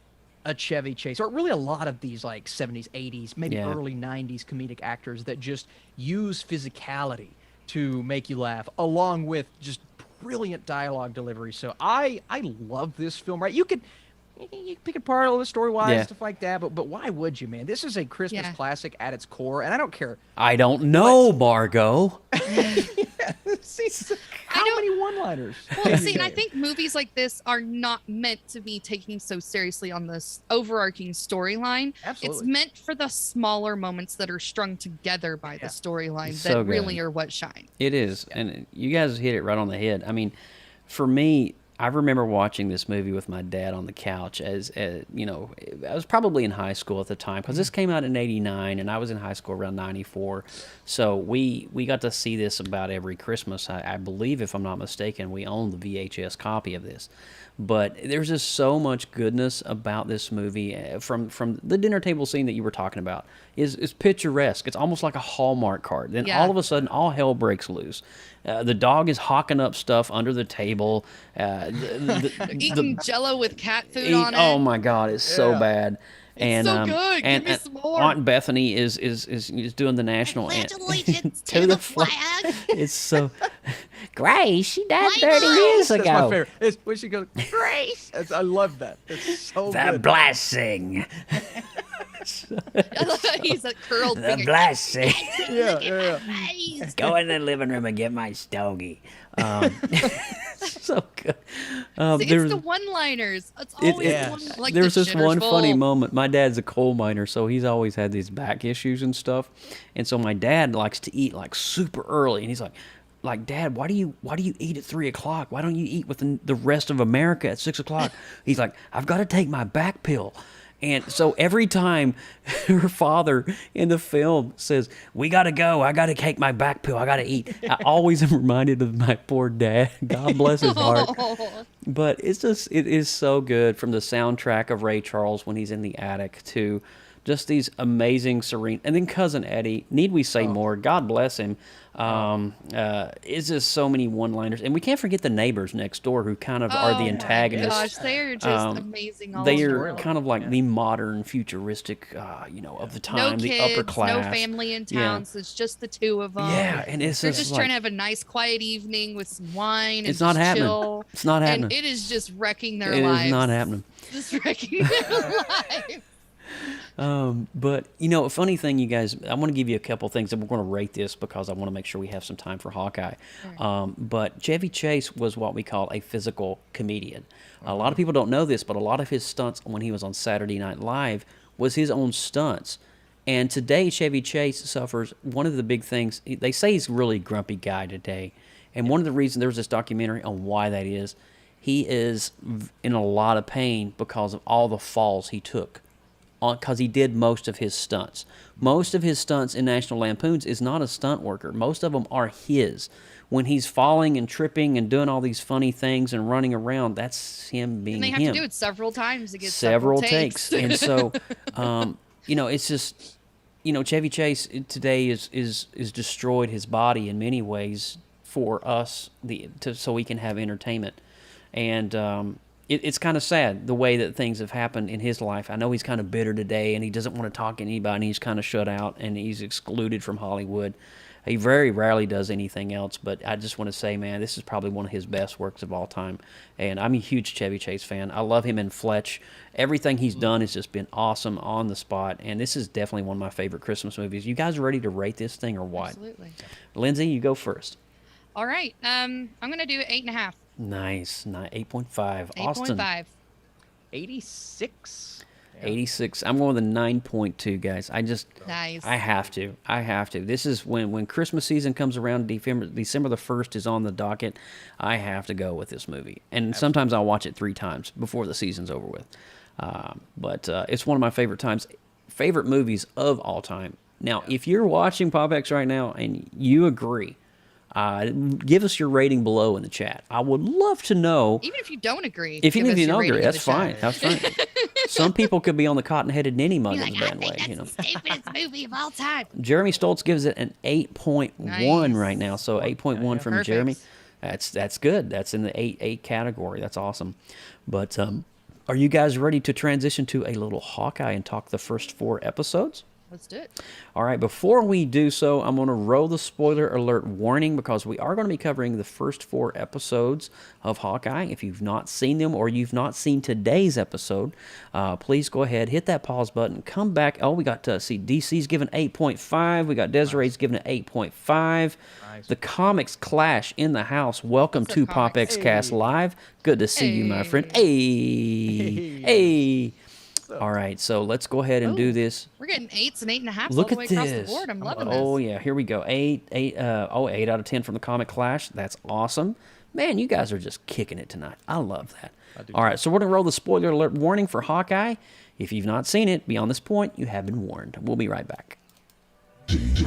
a Chevy Chase, or really a lot of these 70s, 80s, maybe early 90s comedic actors that just use physicality to make you laugh, along with just brilliant dialogue delivery. So I love this film. Right, you could pick apart all the story wise, stuff like that, but why would you, man? This is a Christmas classic at its core, and I don't care. I don't know, Margot. See, how many one-liners? Well, see, and I think movies like this are not meant to be taken so seriously on this overarching storyline. Absolutely. It's meant for the smaller moments that are strung together by the storyline It's that so really good. are what shine. It is, and you guys hit it right on the head. I mean, for me, I remember watching this movie with my dad on the couch as you know, I was probably in high school at the time because this came out in '89 and I was in high school around '94. So we got to see this about every Christmas. I believe, if I'm not mistaken, we owned the VHS copy of this. But there's just so much goodness about this movie. From the dinner table scene that you were talking about is picturesque. It's almost like a Hallmark card. Then all of a sudden, all hell breaks loose. The dog is hawking up stuff under the table. Eating Jello with cat food on it. Oh my God, it's so bad. It's so good. Give me some more. Aunt Bethany is doing the national anthem to the flag. It's so Grace. She died 30 years ago. That's my favorite. It's when she goes, Grace. I love that. It's so good. The blessing. He's a curled The finger. blessing. Yeah. Go in the living room and get my stogie. So good. It's the one-liners. It's always one. Like there's the this one shitter's funny full. moment. My dad's a coal miner, so he's always had these back issues and stuff. And so my dad likes to eat like super early, and he's like, Dad, why do you eat at 3 o'clock? Why don't you eat with the rest of America at 6 o'clock? He's like, I've got to take my back pill. And so every time her father in the film says, we got to go, I got to take my back pill, I got to eat, I always am reminded of my poor dad. God bless his heart. But it is so good, from the soundtrack of Ray Charles when he's in the attic to just these amazing, serene, and then Cousin Eddie, need we say more? God bless him. It's just so many one-liners, and we can't forget the neighbors next door who kind of are the antagonists. Gosh, they're just amazing. They are kind of like the modern, futuristic, of the time, no the kids, upper class. no family in town, so it's just the two of them. Yeah, and it's they're just just trying to have a nice, quiet evening with some wine. It's and not just happening. Chill. It's not happening. And it is just wrecking their It lives. is not happening. Just wrecking their lives. But a funny thing, you guys, I want to give you a couple things, and we're going to rate this because I want to make sure we have some time for Hawkeye. But Chevy Chase was what we call a physical comedian. A lot of people don't know this, but a lot of his stunts when he was on Saturday Night Live was his own stunts. And today, Chevy Chase suffers one of the big things. They say he's a really grumpy guy today. And one of the reasons, there was this documentary on why that is, he is in a lot of pain because of all the falls he took. Because he did most of his stunts. Most of his stunts in National Lampoons is not a stunt worker. Most of them are his. When he's falling and tripping and doing all these funny things and running around, that's him being him. And they have to do it several times to get several takes. And so, it's just, Chevy Chase today is destroyed his body in many ways for us, so we can have entertainment. And it's kind of sad the way that things have happened in his life. I know he's kind of bitter today, and he doesn't want to talk to anybody, and he's kind of shut out, and he's excluded from Hollywood. He very rarely does anything else, but I just want to say, man, this is probably one of his best works of all time. And I'm a huge Chevy Chase fan. I love him in Fletch. Everything he's done has just been awesome on the spot, and this is definitely one of my favorite Christmas movies. You guys ready to rate this thing or what? Absolutely. Lindsay, you go first. All right. I'm going to do 8.5. Nice. 8.5. Austin. 8.5. 86. 86. I'm going with a 9.2, guys. Nice. I have to. This is when Christmas season comes around. December the 1st is on the docket. I have to go with this movie. And sometimes I'll watch it 3 times before the season's over with. But it's one of my favorite movies of all time. Now, if you're watching PopX right now and you agree, give us your rating below in the chat. I would love to know. Even if you don't agree. If you don't agree, that's fine. That's fine. Some people could be on the cotton-headed ninny muggins bandwagon. That's the stupidest movie of all time. Jeremy Stoltz gives it an 8.1 right now. So 8.1 from perfect. Jeremy. That's good. That's in the 8 category. That's awesome. But are you guys ready to transition to a little Hawkeye and talk the first 4 episodes? Let's do it. All right, before we do so, I'm going to roll the spoiler alert warning because we are going to be covering the first 4 episodes of Hawkeye. If you've not seen them or you've not seen today's episode, please go ahead, hit that pause button, come back. Oh, we got to see DC's given 8.5. We got Desiree's given it 8.5. Nice. The comics clash in the house. Welcome to PopXcast Live. Good to see you, my friend. Hey. All right, so let's go ahead and do this. We're getting 8s and 8.5s Look all the way at across this. the board. I'm loving this. Oh yeah, here we go. 8 out of 10 from the Comic Clash. That's awesome. Man, you guys are just kicking it tonight. I love that. All right, so we're gonna roll the spoiler alert warning for Hawkeye. If you've not seen it, beyond this point, you have been warned. We'll be right back. Danger.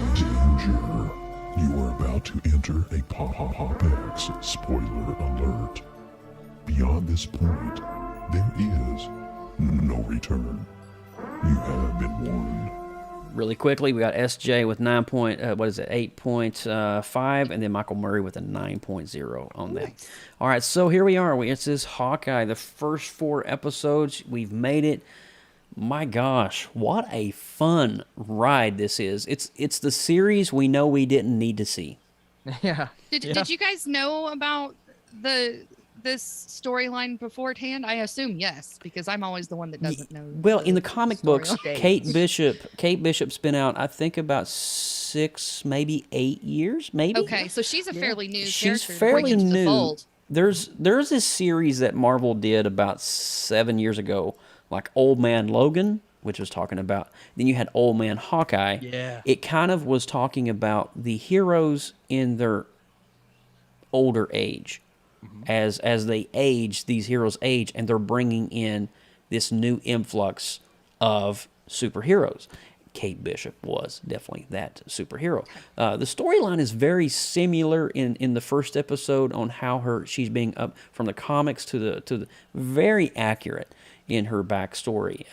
You are about to enter a PopX spoiler alert. Beyond this point, there is no return. You have been warned. Really quickly, we got SJ with 8.5, and then Michael Murray with a 9.0 on that. Nice. All right, so here we are. It's this Hawkeye, the first 4 episodes. We've made it. My gosh, what a fun ride this is. It's the series we know we didn't need to see. Yeah. Did you guys know about this storyline beforehand? I assume yes, because I'm always the one that doesn't know. Well, in the comic books, Kate Bishop's been out, I think, about 6, maybe 8 years, maybe. Okay, so she's a fairly new character. She's fairly new. There's this series that Marvel did about 7 years ago, like Old Man Logan, which was talking about. Then you had Old Man Hawkeye. Yeah. It kind of was talking about the heroes in their older age. As they age, these heroes age, and they're bringing in this new influx of superheroes. Kate Bishop was definitely that superhero. The storyline is very similar in the first episode on how she's being up from the comics to the very accurate in her backstory.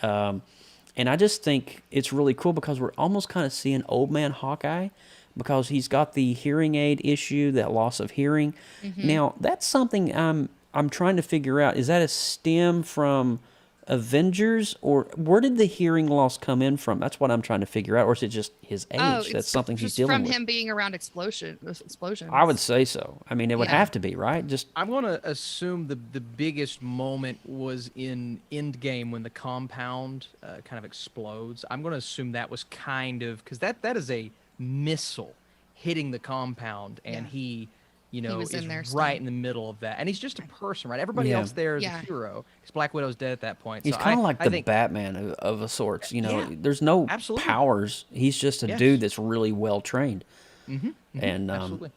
And I just think it's really cool because we're almost kind of seeing Old Man Hawkeye, because he's got the hearing aid issue, that loss of hearing. Mm-hmm. Now, that's something I'm trying to figure out. Is that a stem from Avengers, or where did the hearing loss come in from? That's what I'm trying to figure out. Or is it just his age? That's something he's dealing with. From him being around explosions. I would say so. I mean, it would have to be, right? I'm going to assume the biggest moment was in Endgame when the compound kind of explodes. I'm going to assume that was kind of, because that is a missile hitting the compound, and he is right in the middle of that, and he's just a person, right? Everybody else there is a hero, because Black Widow's dead at that point. He's kind of like the Batman of a sorts. There's no powers. He's just a dude that's really well trained. Mm-hmm. And absolutely.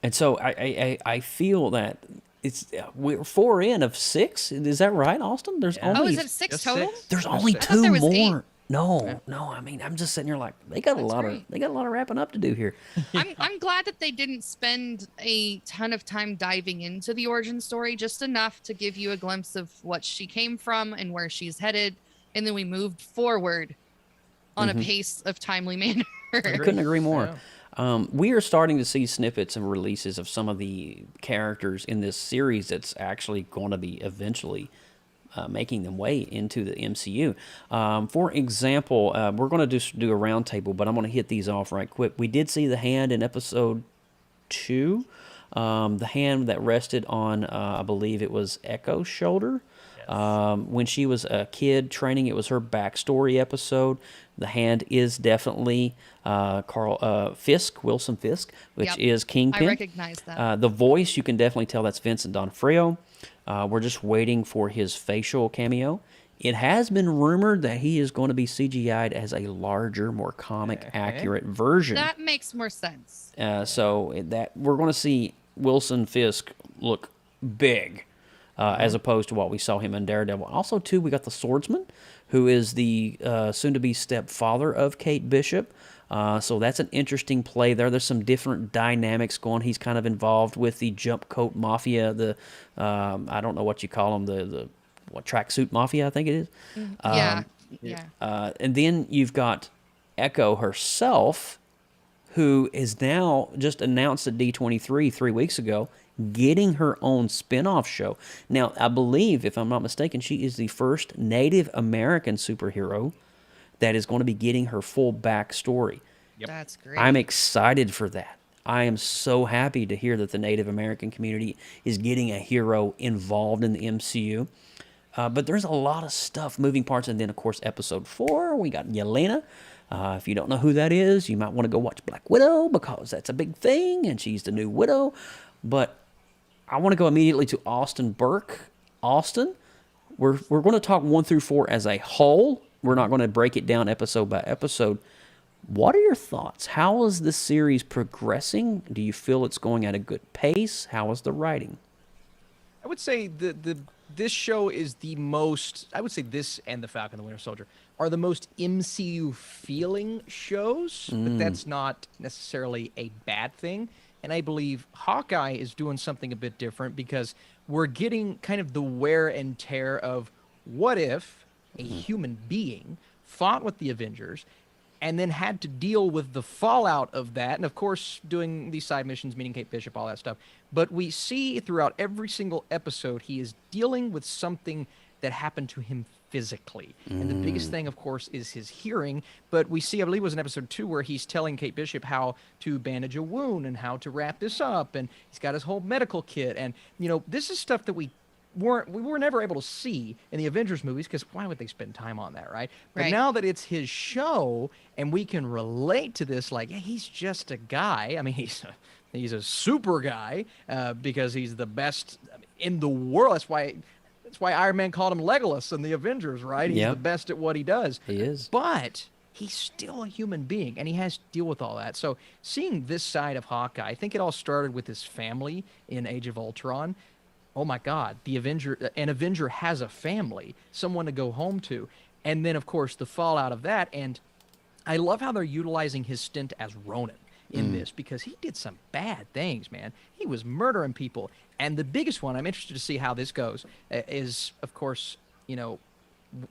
And so I feel that we're 4 in of 6. Is that right, Austin? There's only is it 6 total? There's only 2 more. 8. No. I mean, I'm just sitting here like they got a lot of wrapping up to do here. I'm glad that they didn't spend a ton of time diving into the origin story, just enough to give you a glimpse of what she came from and where she's headed, and then we moved forward on a pace of timely manner. I couldn't agree more. We are starting to see snippets and releases of some of the characters in this series that's actually going to be eventually making them way into the MCU. For example, we're going to do a roundtable, but I'm going to hit these off right quick. We did see the hand in episode 2, the hand that rested on, I believe it was Echo's shoulder. Yes. When she was a kid training, it was her backstory episode. The hand is definitely Wilson Fisk, which is Kingpin. I recognize that. The voice, you can definitely tell that's Vincent D'Onofrio. We're just waiting for his facial cameo. It has been rumored that he is going to be CGI'd as a larger, more comic-accurate version. That makes more sense. So that we're going to see Wilson Fisk look big, as opposed to what we saw him in Daredevil. Also, too, we got the Swordsman, who is the soon-to-be stepfather of Kate Bishop. So that's an interesting play there. There's some different dynamics going. He's kind of involved with the jump coat mafia, the I don't know what you call them, the tracksuit mafia, I think it is. And then you've got Echo herself, who is now just announced at D23 3 weeks ago, getting her own spin-off show. Now, I believe, if I'm not mistaken, she is the first Native American superhero that is going to be getting her full backstory. That's great. I'm excited for that. I am so happy to hear that the Native American community is getting a hero involved in the MCU. But there's a lot of stuff, moving parts. And then, of course, episode 4, we got Yelena. If you don't know who that is, you might want to go watch Black Widow because that's a big thing, and she's the new Widow. But I want to go immediately to Austin Burke. Austin, we're going to talk 1 through 4 as a whole. We're not going to break it down episode by episode. What are your thoughts? How is this series progressing? Do you feel it's going at a good pace? How is the writing? I would say this show is the most, I would say this and The Falcon and the Winter Soldier are the most MCU feeling shows, but that's not necessarily a bad thing. And I believe Hawkeye is doing something a bit different because we're getting kind of the wear and tear of what if a human being fought with the Avengers and then had to deal with the fallout of that. And of course, doing these side missions, meeting Kate Bishop, all that stuff. But we see throughout every single episode, he is dealing with something that happened to him physically. And the biggest thing, of course, is his hearing. But we see, I believe it was in episode 2, where he's telling Kate Bishop how to bandage a wound and how to wrap this up. And he's got his whole medical kit. And, you know, this is stuff that we were never able to see in the Avengers movies, because why would they spend time on that, right? But now that it's his show and we can relate to this, like, yeah, he's just a guy. I mean, he's a super guy because he's the best in the world. That's why Iron Man called him Legolas in the Avengers, right? He's the best at what he does. He is. But he's still a human being, and he has to deal with all that. So seeing this side of Hawkeye, I think it all started with his family in Age of Ultron. Oh my God, an Avenger has a family, someone to go home to. And then, of course, the fallout of that. And I love how they're utilizing his stint as Ronin in this, because he did some bad things, man. He was murdering people. And the biggest one, I'm interested to see how this goes, is, of course, you know,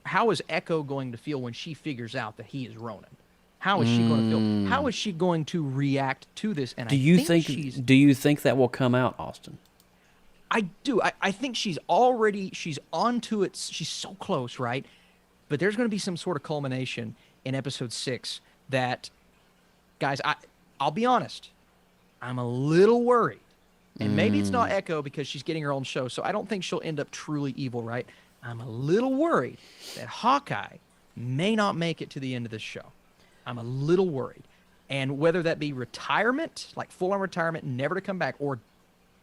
how is Echo going to feel when she figures out that he is Ronin? How is she going to feel? How is she going to react to this? And do you think that will come out, Austin? I do. I think she's onto it. She's so close, right? But there's going to be some sort of culmination in episode 6 that, guys, I'll be honest, I'm a little worried. And maybe it's not Echo because she's getting her own show, so I don't think she'll end up truly evil, right? I'm a little worried that Hawkeye may not make it to the end of this show. I'm a little worried. And whether that be retirement, like full-on retirement, never to come back, or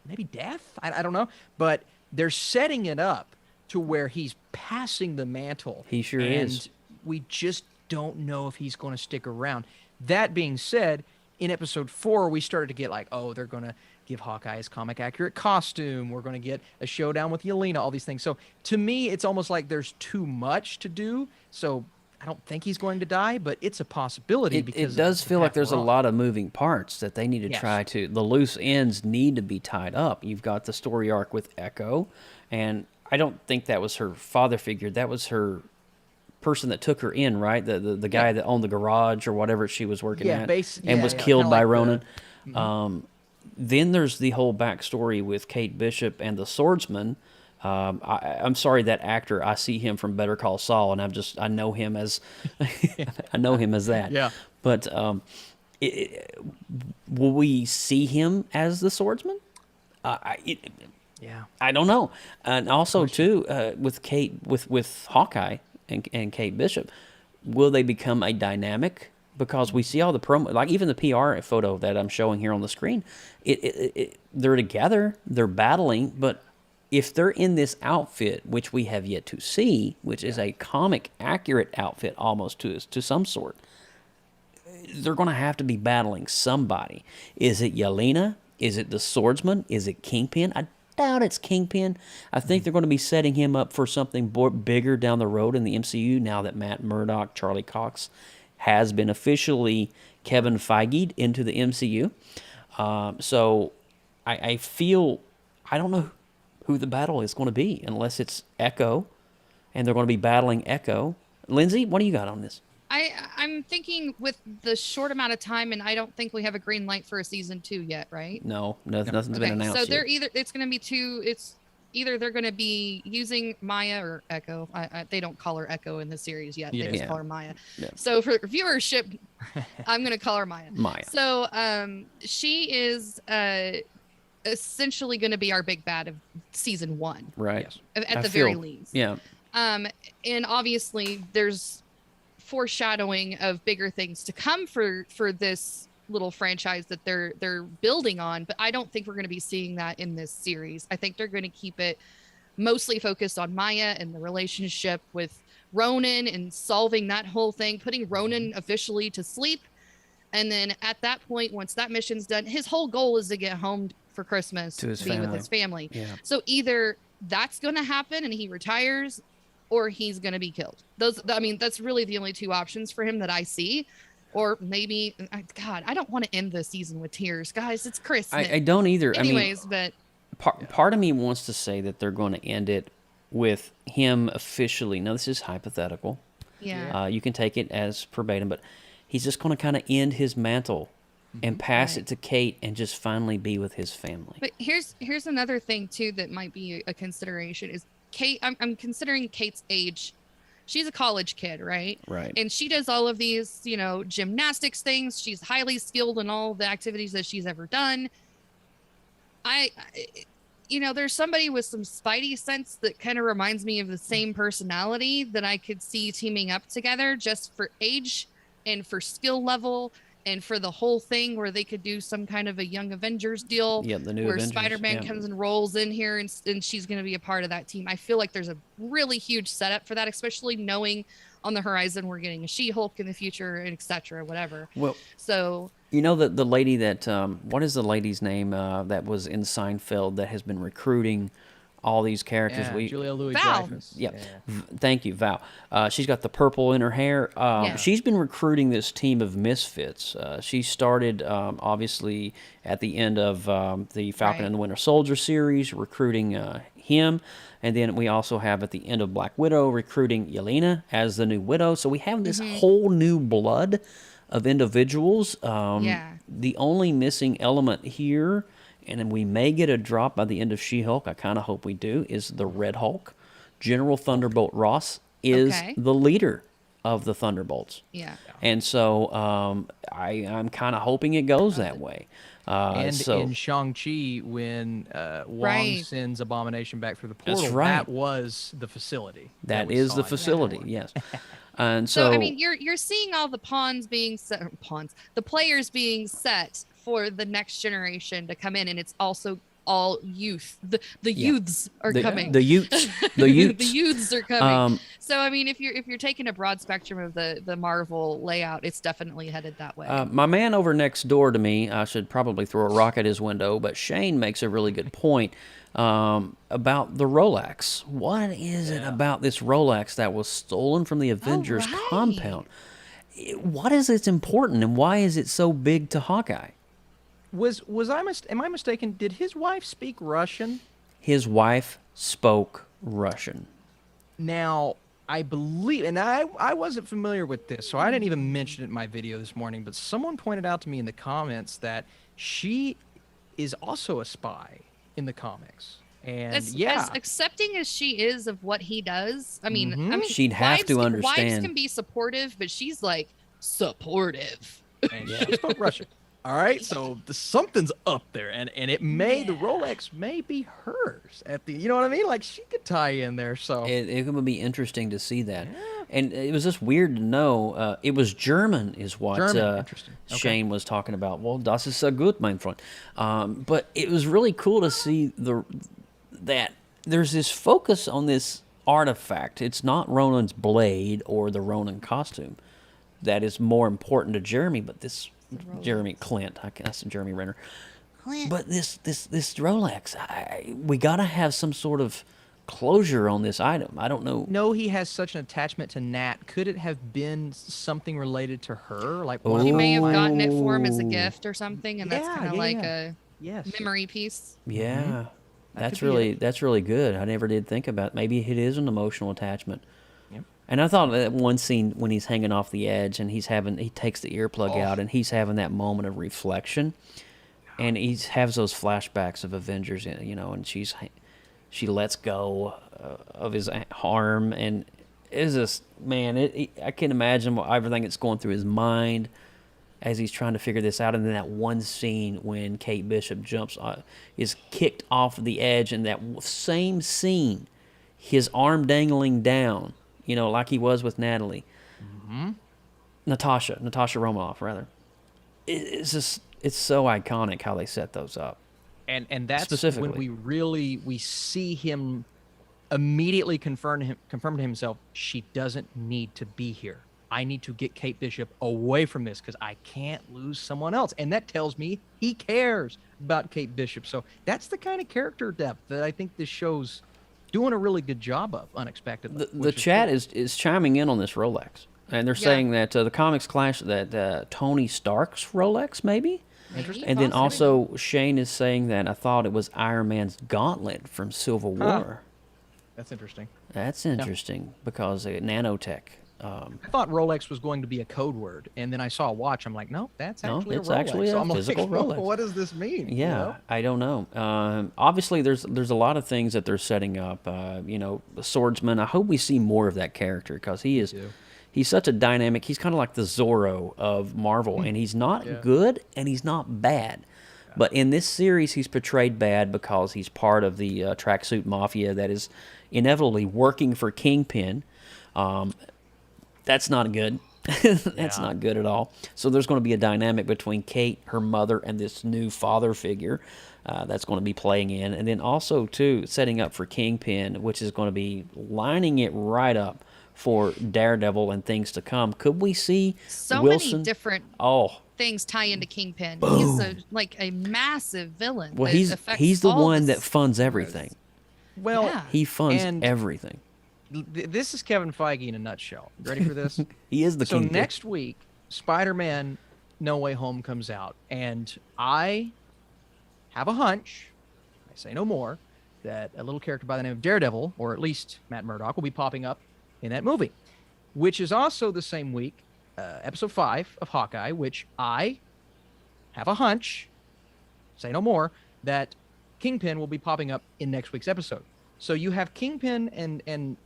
maybe death, I don't know. But they're setting it up to where he's passing the mantle. He sure is. And we just don't know if he's going to stick around. That being said, in episode 4, we started to get like, oh, they're going to give Hawkeye his comic-accurate costume. We're going to get a showdown with Yelena, all these things. So to me, it's almost like there's too much to do. So I don't think he's going to die, but it's a possibility. It does feel like there's a lot of moving parts that they need to try to, the loose ends need to be tied up. You've got the story arc with Echo, and I don't think that was her father figure. That was her person that took her in, right? The guy that owned the garage or whatever she was working at and was killed by Ronan. Then there's the whole backstory with Kate Bishop and the swordsman. I'm sorry, that actor, I see him from Better Call Saul, and I know him as that. Yeah. But will we see him as the swordsman? I don't know. And also too, with Hawkeye and Kate Bishop, will they become a dynamic? Because we see all the promo, like even the PR photo that I'm showing here on the screen, they're together, they're battling, but if they're in this outfit, which we have yet to see, which is a comic accurate outfit almost to some sort, they're going to have to be battling somebody. Is it Yelena? Is it the swordsman? Is it Kingpin? I doubt it's Kingpin. I think they're going to be setting him up for something bigger down the road in the MCU now that Matt Murdock, Charlie Cox has been officially Kevin Feige'd into the MCU. So I feel, I don't know who the battle is going to be unless it's Echo, and they're going to be battling Echo. Lindsay, what do you got on this? I'm thinking with the short amount of time, and I don't think we have a green light for a season 2 yet, right? No, nothing's been announced so they're yet. it's going to be either they're going to be using Maya or Echo. They don't call her Echo in the series yet. They just call her Maya. Yeah. So for viewership, I'm going to call her Maya. Maya. So she is essentially going to be our big bad of season 1. Right. At the very least. Yeah. And obviously there's foreshadowing of bigger things to come for this little franchise that they're building on, but I don't think we're going to be seeing that in this series. I think they're going to keep it mostly focused on Maya and the relationship with Ronan and solving that whole thing, putting Ronan officially to sleep. And then at that point, once that mission's done, his whole goal is to get home for Christmas to be with his family. Yeah. So either that's going to happen and he retires, or he's going to be killed. That's really the only 2 options for him that I see. Or maybe, God, I don't want to end the season with tears, guys. It's Christmas. I don't either. Anyways, but part of me wants to say that they're going to end it with him officially. Now, this is hypothetical. Yeah. You can take it as verbatim, but he's just going to kind of end his mantle and pass it to Kate and just finally be with his family. But here's another thing too that might be a consideration is Kate. I'm considering Kate's age. She's a college kid, right? Right. And she does all of these, gymnastics things. She's highly skilled in all the activities that she's ever done. There's somebody with some spidey sense that kind of reminds me of the same personality that I could see teaming up together just for age and for skill level and for the whole thing where they could do some kind of a Young Avengers deal. Yeah, the new where Avengers, Spider-Man comes and rolls in here and she's going to be a part of that team. I feel like there's a really huge setup for that, especially knowing on the horizon we're getting a She-Hulk in the future, and et cetera, whatever. Well, so the lady that what is the lady's name that was in Seinfeld that has been recruiting all these characters? Julia Louis-Dreyfus. Yeah. Thank you, Val. She's got the purple in her hair. She's been recruiting this team of misfits. She started, obviously, at the end of the Falcon and the Winter Soldier series, recruiting him. And then we also have, at the end of Black Widow, recruiting Yelena as the new Widow. So we have this whole new blood of individuals. The only missing element here, and then we may get a drop by the end of She-Hulk, I kind of hope we do, is the Red Hulk. General Thunderbolt Ross is the leader of the Thunderbolts. Yeah. And so I'm kind of hoping it goes that way. In Shang-Chi, when Wong sends Abomination back through the portal, that was the facility. That is the facility, yes. And so I mean, you're seeing all the the players being set for the next generation to come in, and it's also all youth. The youths are coming. The youths. The youths are coming. So I mean, if you're taking a broad spectrum of the Marvel layout, it's definitely headed that way. My man over next door to me, I should probably throw a rock at his window, but Shane makes a really good point about the Rolex. What is it about this Rolex that was stolen from the Avengers compound? What is its important, and why is it so big to Hawkeye? Am I mistaken? Did his wife speak Russian? His wife spoke Russian. Now, I believe, and I wasn't familiar with this, so I didn't even mention it in my video this morning, but someone pointed out to me in the comments that she is also a spy in the comics. And as accepting as she is of what he does, I mean, she'd have to understand. Wives can be supportive, but she's like supportive. And she spoke Russian. All right, so something's up there, and it may the Rolex may be hers at the, you know what I mean? Like she could tie in there. So it would be interesting to see that, and it was just weird to know it was German is what Shane was talking about. Well, das ist so gut, mein Freund. But it was really cool to see that there's this focus on this artifact. It's not Ronan's blade or the Ronan costume that is more important to Jeremy, but this. Clint. That's Jeremy Renner. Clint. But this Rolex, we gotta have some sort of closure on this item. I don't know. No, he has such an attachment to Nat. Could it have been something related to her? Like he may have gotten it for him as a gift or something, and that's kind of like a memory piece. Yeah, that's really good. I never did think about it. Maybe it is an emotional attachment. And I thought that one scene when he's hanging off the edge and he takes the earplug out and he's having that moment of reflection, and he has those flashbacks of Avengers, and she's she lets go of his arm, and it's just, man, I can imagine everything that's going through his mind as he's trying to figure this out. And then that one scene when Kate Bishop is kicked off the edge, and that same scene, his arm dangling down, like he was with Natalie. Mm-hmm. Natasha Romanoff, rather. It's just, it's so iconic how they set those up. And that's when we see him immediately confirm to himself, she doesn't need to be here. I need to get Kate Bishop away from this because I can't lose someone else. And that tells me he cares about Kate Bishop. So that's the kind of character depth that I think this show's doing a really good job of, unexpectedly. The chat is chiming in on this Rolex. And they're saying that the comics clash that Tony Stark's Rolex, maybe? Interesting. And then also Shane is saying that I thought it was Iron Man's gauntlet from Civil War. That's interesting. That's interesting because nanotech. I thought Rolex was going to be a code word, and then I saw a watch. I'm like, no, that's actually a Rolex. Actually a physical Rolex. What does this mean? Yeah, I don't know. Obviously, there's a lot of things that they're setting up. The swordsman. I hope we see more of that character because he's such a dynamic. He's kind of like the Zorro of Marvel, and he's not good and he's not bad. Yeah. But in this series, he's portrayed bad because he's part of the tracksuit mafia that is inevitably working for Kingpin. That's not good. That's not good at all. So there's going to be a dynamic between Kate, her mother, and this new father figure that's going to be playing in. And then also, too, setting up for Kingpin, which is going to be lining it right up for Daredevil and things to come. Could we see so Wilson? Many different things tie into Kingpin? Boom. He's a massive villain. Well, he's the one that funds everything. Well, he funds everything. This is Kevin Feige in a nutshell. Ready for this? He is the king. So next week, Spider-Man No Way Home comes out, and I have a hunch, I say no more, that a little character by the name of Daredevil, or at least Matt Murdock, will be popping up in that movie, which is also the same week, episode 5 of Hawkeye, which I have a hunch, say no more, that Kingpin will be popping up in next week's episode. So you have Kingpin and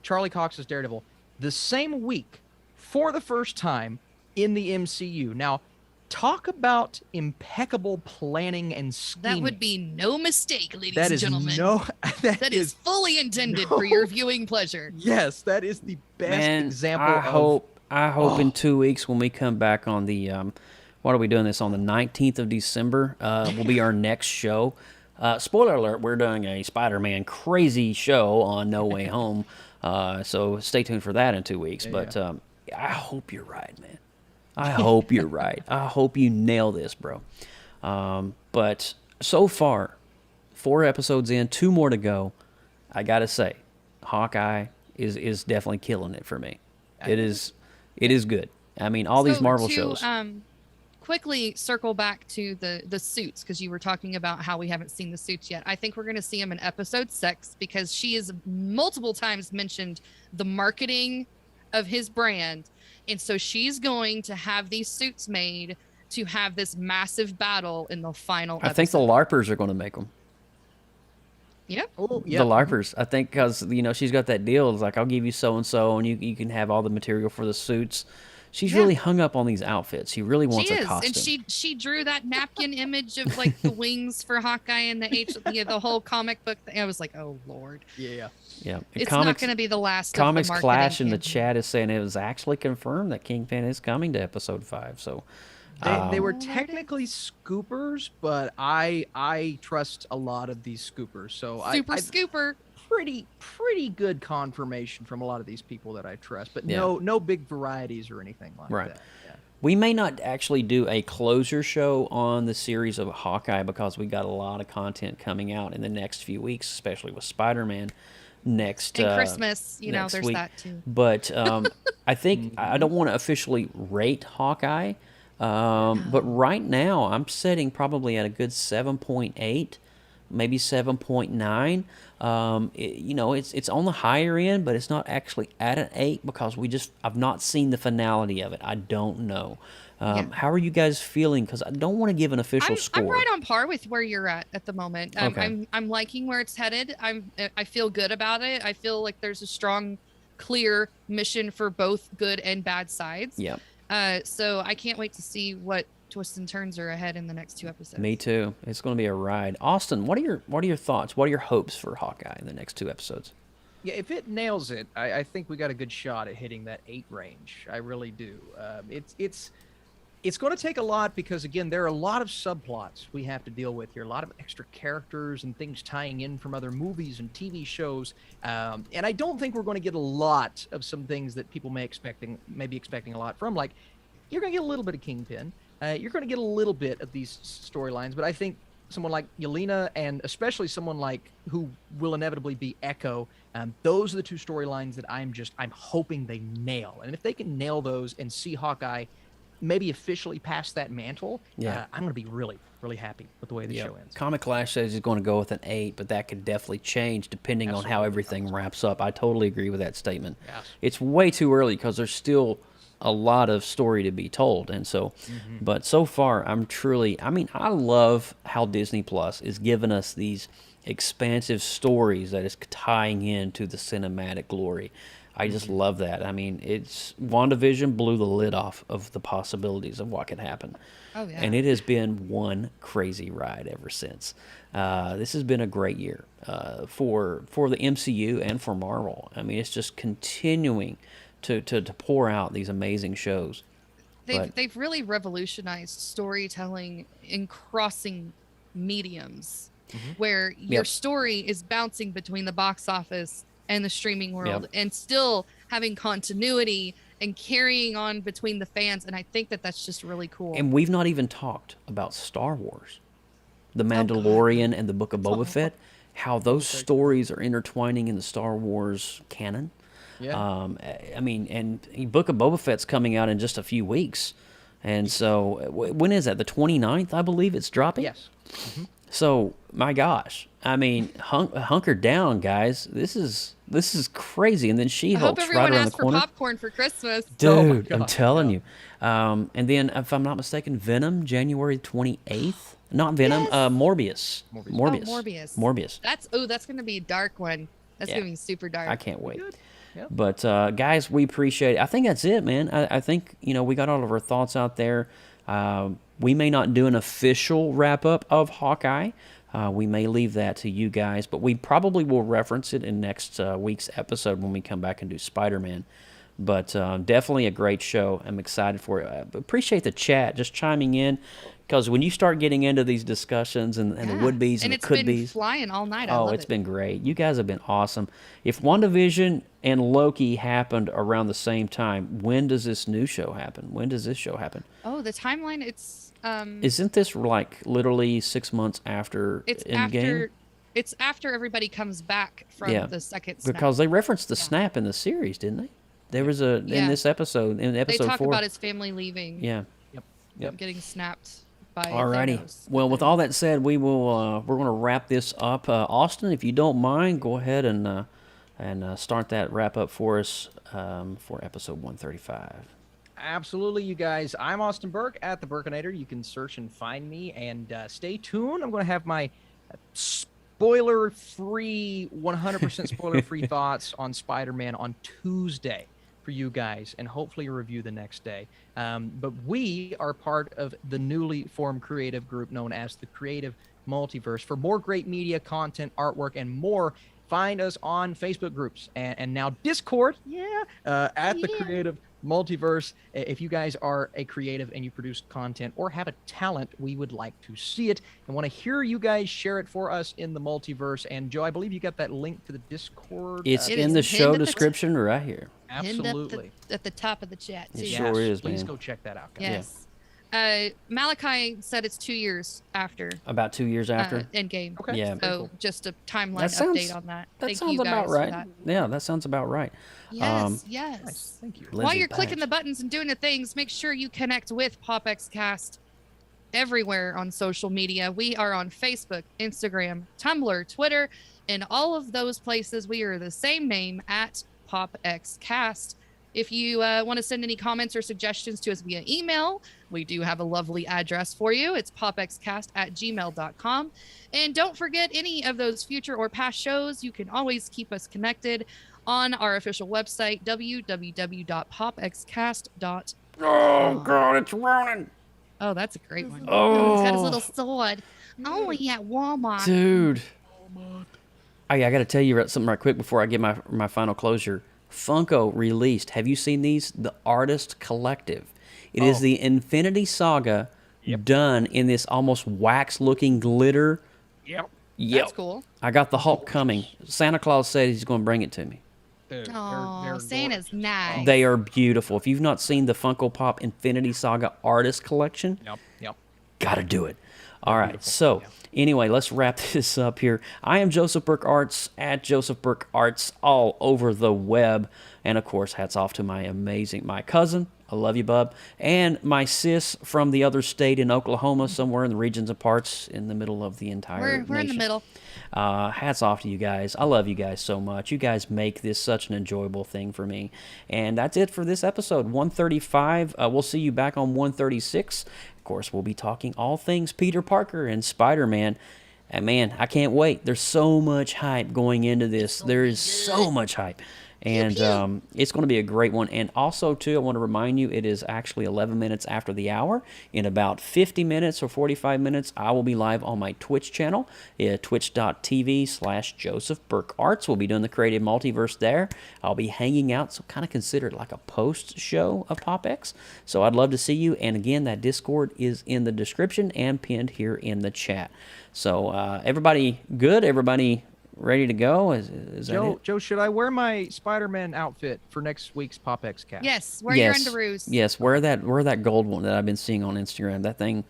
Charlie Cox's Daredevil the same week for the first time in the MCU. Now, talk about impeccable planning and scheming. That would be no mistake, ladies and gentlemen. That is fully intended for your viewing pleasure. Yes, that is the best example. I hope in 2 weeks when we come back on the, what are we doing this on the 19th of December? Will be our next show. Spoiler alert, we're doing a Spider-Man crazy show on No Way Home. So stay tuned for that in 2 weeks. I hope you're right, man. I hope you're right. I hope you nail this, bro. But so far, 4 episodes in, 2 more to go. I got to say, Hawkeye is definitely killing it for me. It is good. I mean, all these Marvel shows. Quickly circle back to the suits, because you were talking about how we haven't seen the suits yet. I think we're going to see them in episode 6 because she has multiple times mentioned the marketing of his brand. And so she's going to have these suits made to have this massive battle in the final episode. I think the LARPers are going to make them. Yep. Oh, yeah. The LARPers. I think because, she's got that deal. It's like, I'll give you so-and-so, and you can have all the material for the suits. She's really hung up on these outfits. She really wants a costume. And she drew that napkin image of the wings for Hawkeye and the whole comic book. I was like, oh Lord. Yeah. Yeah. It's not going to be the last. Comics of the Clash in the chat is saying it was actually confirmed that Kingpin is coming to episode 5. So they were technically scoopers, but I trust a lot of these scoopers. So scooper. Pretty good confirmation from a lot of these people that I trust, but no big varieties or anything like that. Yeah. We may not actually do a closure show on the series of Hawkeye because we got a lot of content coming out in the next few weeks, especially with Spider-Man next and Christmas. There's week. that too. But I think I don't want to officially rate Hawkeye, but right now I'm sitting probably at a good 7.8. Maybe 7.9. It's on the higher end, but it's not actually at an 8 because I've not seen the finality of it. I don't know. How are you guys feeling? Because I don't want to give an official score. I'm right on par with where you're at the moment. Okay. I'm liking where it's headed. I feel good about it. I feel like there's a strong, clear mission for both good and bad sides. Yeah. So I can't wait to see what twists and turns are ahead in the next 2 episodes. Me too. It's going to be a ride. Austin, what are your thoughts? What are your hopes for Hawkeye in the next 2 episodes? Yeah, if it nails it, I think we got a good shot at hitting that 8 range. I really do. It's going to take a lot because, again, there are a lot of subplots we have to deal with here, a lot of extra characters and things tying in from other movies and TV shows. And I don't think we're going to get a lot of some things that people may be expecting a lot from. Like, you're going to get a little bit of Kingpin. You're going to get a little bit of these storylines. But I think someone like Yelena, and especially someone like who will inevitably be Echo, those are the 2 storylines that I'm hoping they nail. And if they can nail those and see Hawkeye maybe officially pass that mantle, I'm going to be really, really happy with the way the show ends. Comic Clash says he's going to go with an 8, but that could definitely change depending on how everything wraps up. I totally agree with that statement. Yes. It's way too early because there's still a lot of story to be told, and so, but so far, I love how Disney Plus is giving us these expansive stories that is tying into the cinematic glory. I just love that. I mean, WandaVision blew the lid off of the possibilities of what could happen. Oh, yeah. And it has been one crazy ride ever since. This has been a great year for the MCU and for Marvel. I mean, it's just continuing to pour out these amazing shows. They've really revolutionized storytelling in crossing mediums, where your story is bouncing between the box office and the streaming world, and still having continuity and carrying on between the fans. And I think that that's just really cool. And we've not even talked about Star Wars, The Mandalorian, and the Book of Boba Fett, how those stories are intertwining in the Star Wars canon. Yeah. I mean, and Book of Boba Fett's coming out in just a few weeks. And so when is that? The 29th, I believe it's dropping? Yes. So, my gosh, I mean, hunker down, guys. This is crazy. And then She-Hulk's right around the corner. I hope everyone asked for popcorn for Christmas. Dude, I'm telling you. And then, if I'm not mistaken, Venom, January 28th. Not Venom, Morbius. Morbius. That's going to be a dark one. That's going to be super dark. I can't wait. Yep. But guys, we appreciate it. I think that's it, man. I think we got all of our thoughts out there. We may not do an official wrap up of Hawkeye. We may leave that to you guys, but we probably will reference it in next week's episode when we come back and do Spider-Man. But definitely a great show. I'm excited for it. Appreciate the chat, just chiming in, because when you start getting into these discussions and the would-be's and the could-be's. And it's been flying all night. It's been great. You guys have been awesome. If WandaVision and Loki happened around the same time, when does this new show happen? When does this show happen? Oh, the timeline, it's... Isn't this like literally 6 months after Endgame? It's after everybody comes back from the second snap. Because they referenced the snap in the series, didn't they? There was in this episode, in episode 4. They talk about his family leaving. Yeah. Yep. Getting snapped by Alrighty. Thanos. Well, with all that said, we're going to wrap this up. Austin, if you don't mind, go ahead and start that wrap up for us for episode 135. Absolutely, you guys. I'm Austin Burke at The Burkinator. You can search and find me, and stay tuned. I'm going to have my spoiler-free, 100% spoiler-free thoughts on Spider-Man on Tuesday for you guys, and hopefully a review the next day. But we are part of the newly formed creative group known as the Creative Multiverse. For more great media, content, artwork, and more, find us on Facebook groups and now Discord, at the Creative Multiverse. If you guys are a creative and you produce content or have a talent, we would like to see it and want to hear you guys share it for us in the multiverse. And Joe, I believe you got that link to the Discord. It's in the show description right here. Absolutely. At the top of the chat, too. It sure is, please man. go check that out, guys. Yes. Malachi said it's 2 years after. About 2 years after? Endgame. Okay. Yeah. So just a timeline update on that. That Thank sounds you guys about for right. that. Yeah, that sounds about right. Yes, Nice. Thank you. While you're clicking the buttons and doing the things, make sure you connect with PopXcast everywhere on social media. We are on Facebook, Instagram, Tumblr, Twitter, and all of those places. We are the same name at PopXcast. If you want to send any comments or suggestions to us via email, we do have a lovely address for you. It's popxcast@gmail.com. And don't forget any of those future or past shows. You can always keep us connected on our official website, www.popxcast.com. Oh, God, it's running. Oh, that's a great one. Oh. He's got his little sword. Only at Walmart. Dude. I got to tell you something right quick before I get my final closure. Funko released. Have you seen these? The Artist Collective. It is the Infinity Saga done in this almost wax-looking glitter. Yep. That's cool. I got the Hulk coming. Santa Claus said he's going to bring it to me. Oh, Santa's nice. They are beautiful. If you've not seen the Funko Pop Infinity Saga Artist Collection, gotta do it. All right, so anyway, let's wrap this up here. I am Joseph Burke Arts at Joseph Burke Arts all over the web. And of course, hats off to my cousin. I love you, bub. And my sis from the other state in Oklahoma, somewhere in the regions and parts in the middle of the entire nation. We're in the middle. Hats off to you guys. I love you guys so much. You guys make this such an enjoyable thing for me. And that's it for this episode, 135. We'll see you back on 136. Of course, we'll be talking all things Peter Parker and Spider-Man. And man, I can't wait. There's so much hype going into this. There is so much hype. And it's going to be a great one. And also, too, I want to remind you, it is actually 11 minutes after the hour. In about 50 minutes or 45 minutes, I will be live on my Twitch channel, twitch.tv/Joseph Burke Arts. We'll be doing the Creative Multiverse there. I'll be hanging out, so kind of consider it like a post show of PopX. So I'd love to see you. And again, that Discord is in the description and pinned here in the chat. So everybody good? Everybody ready to go? Is that it? Joe, should I wear my Spider-Man outfit for next week's PopX cast? Yes, wear your underoos. Yes, wear that gold one that I've been seeing on Instagram. That thing,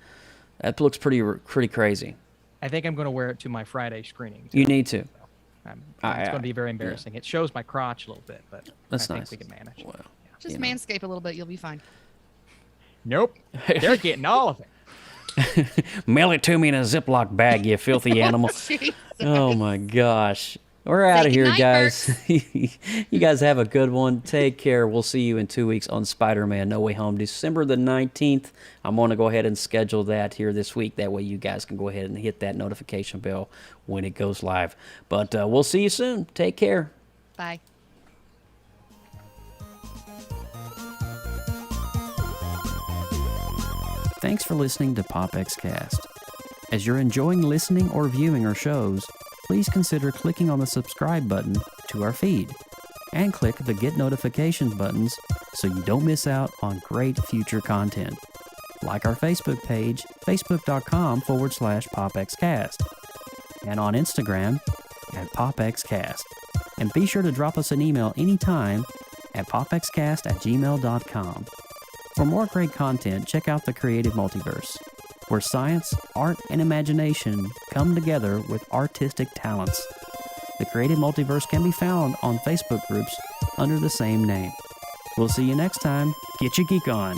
that looks pretty crazy. I think I'm going to wear it to my Friday screening, too. You need to. It's going to be very embarrassing. It shows my crotch a little bit, but that's I nice. think we can manage. Well, Just manscape a little bit. You'll be fine. Nope. They're getting all of it. Mail it to me in a Ziploc bag, you filthy animal. Oh my gosh. We're out of here, guys. You guys have a good one. Take care. We'll see you in 2 weeks on Spider-Man No Way Home, December the 19th. I'm going to go ahead and schedule that here this week. That way you guys can go ahead and hit that notification bell when it goes live. But we'll see you soon. Take care. Bye. Thanks for listening to PopXcast. As you're enjoying listening or viewing our shows, please consider clicking on the subscribe button to our feed and click the Get Notifications buttons so you don't miss out on great future content. Like our Facebook page, facebook.com/PopXcast, and on Instagram at PopXcast. And be sure to drop us an email anytime at popxcast@gmail.com. For more great content, check out the Creative Multiverse, where science, art, and imagination come together with artistic talents. The Creative Multiverse can be found on Facebook groups under the same name. We'll see you next time. Get your geek on.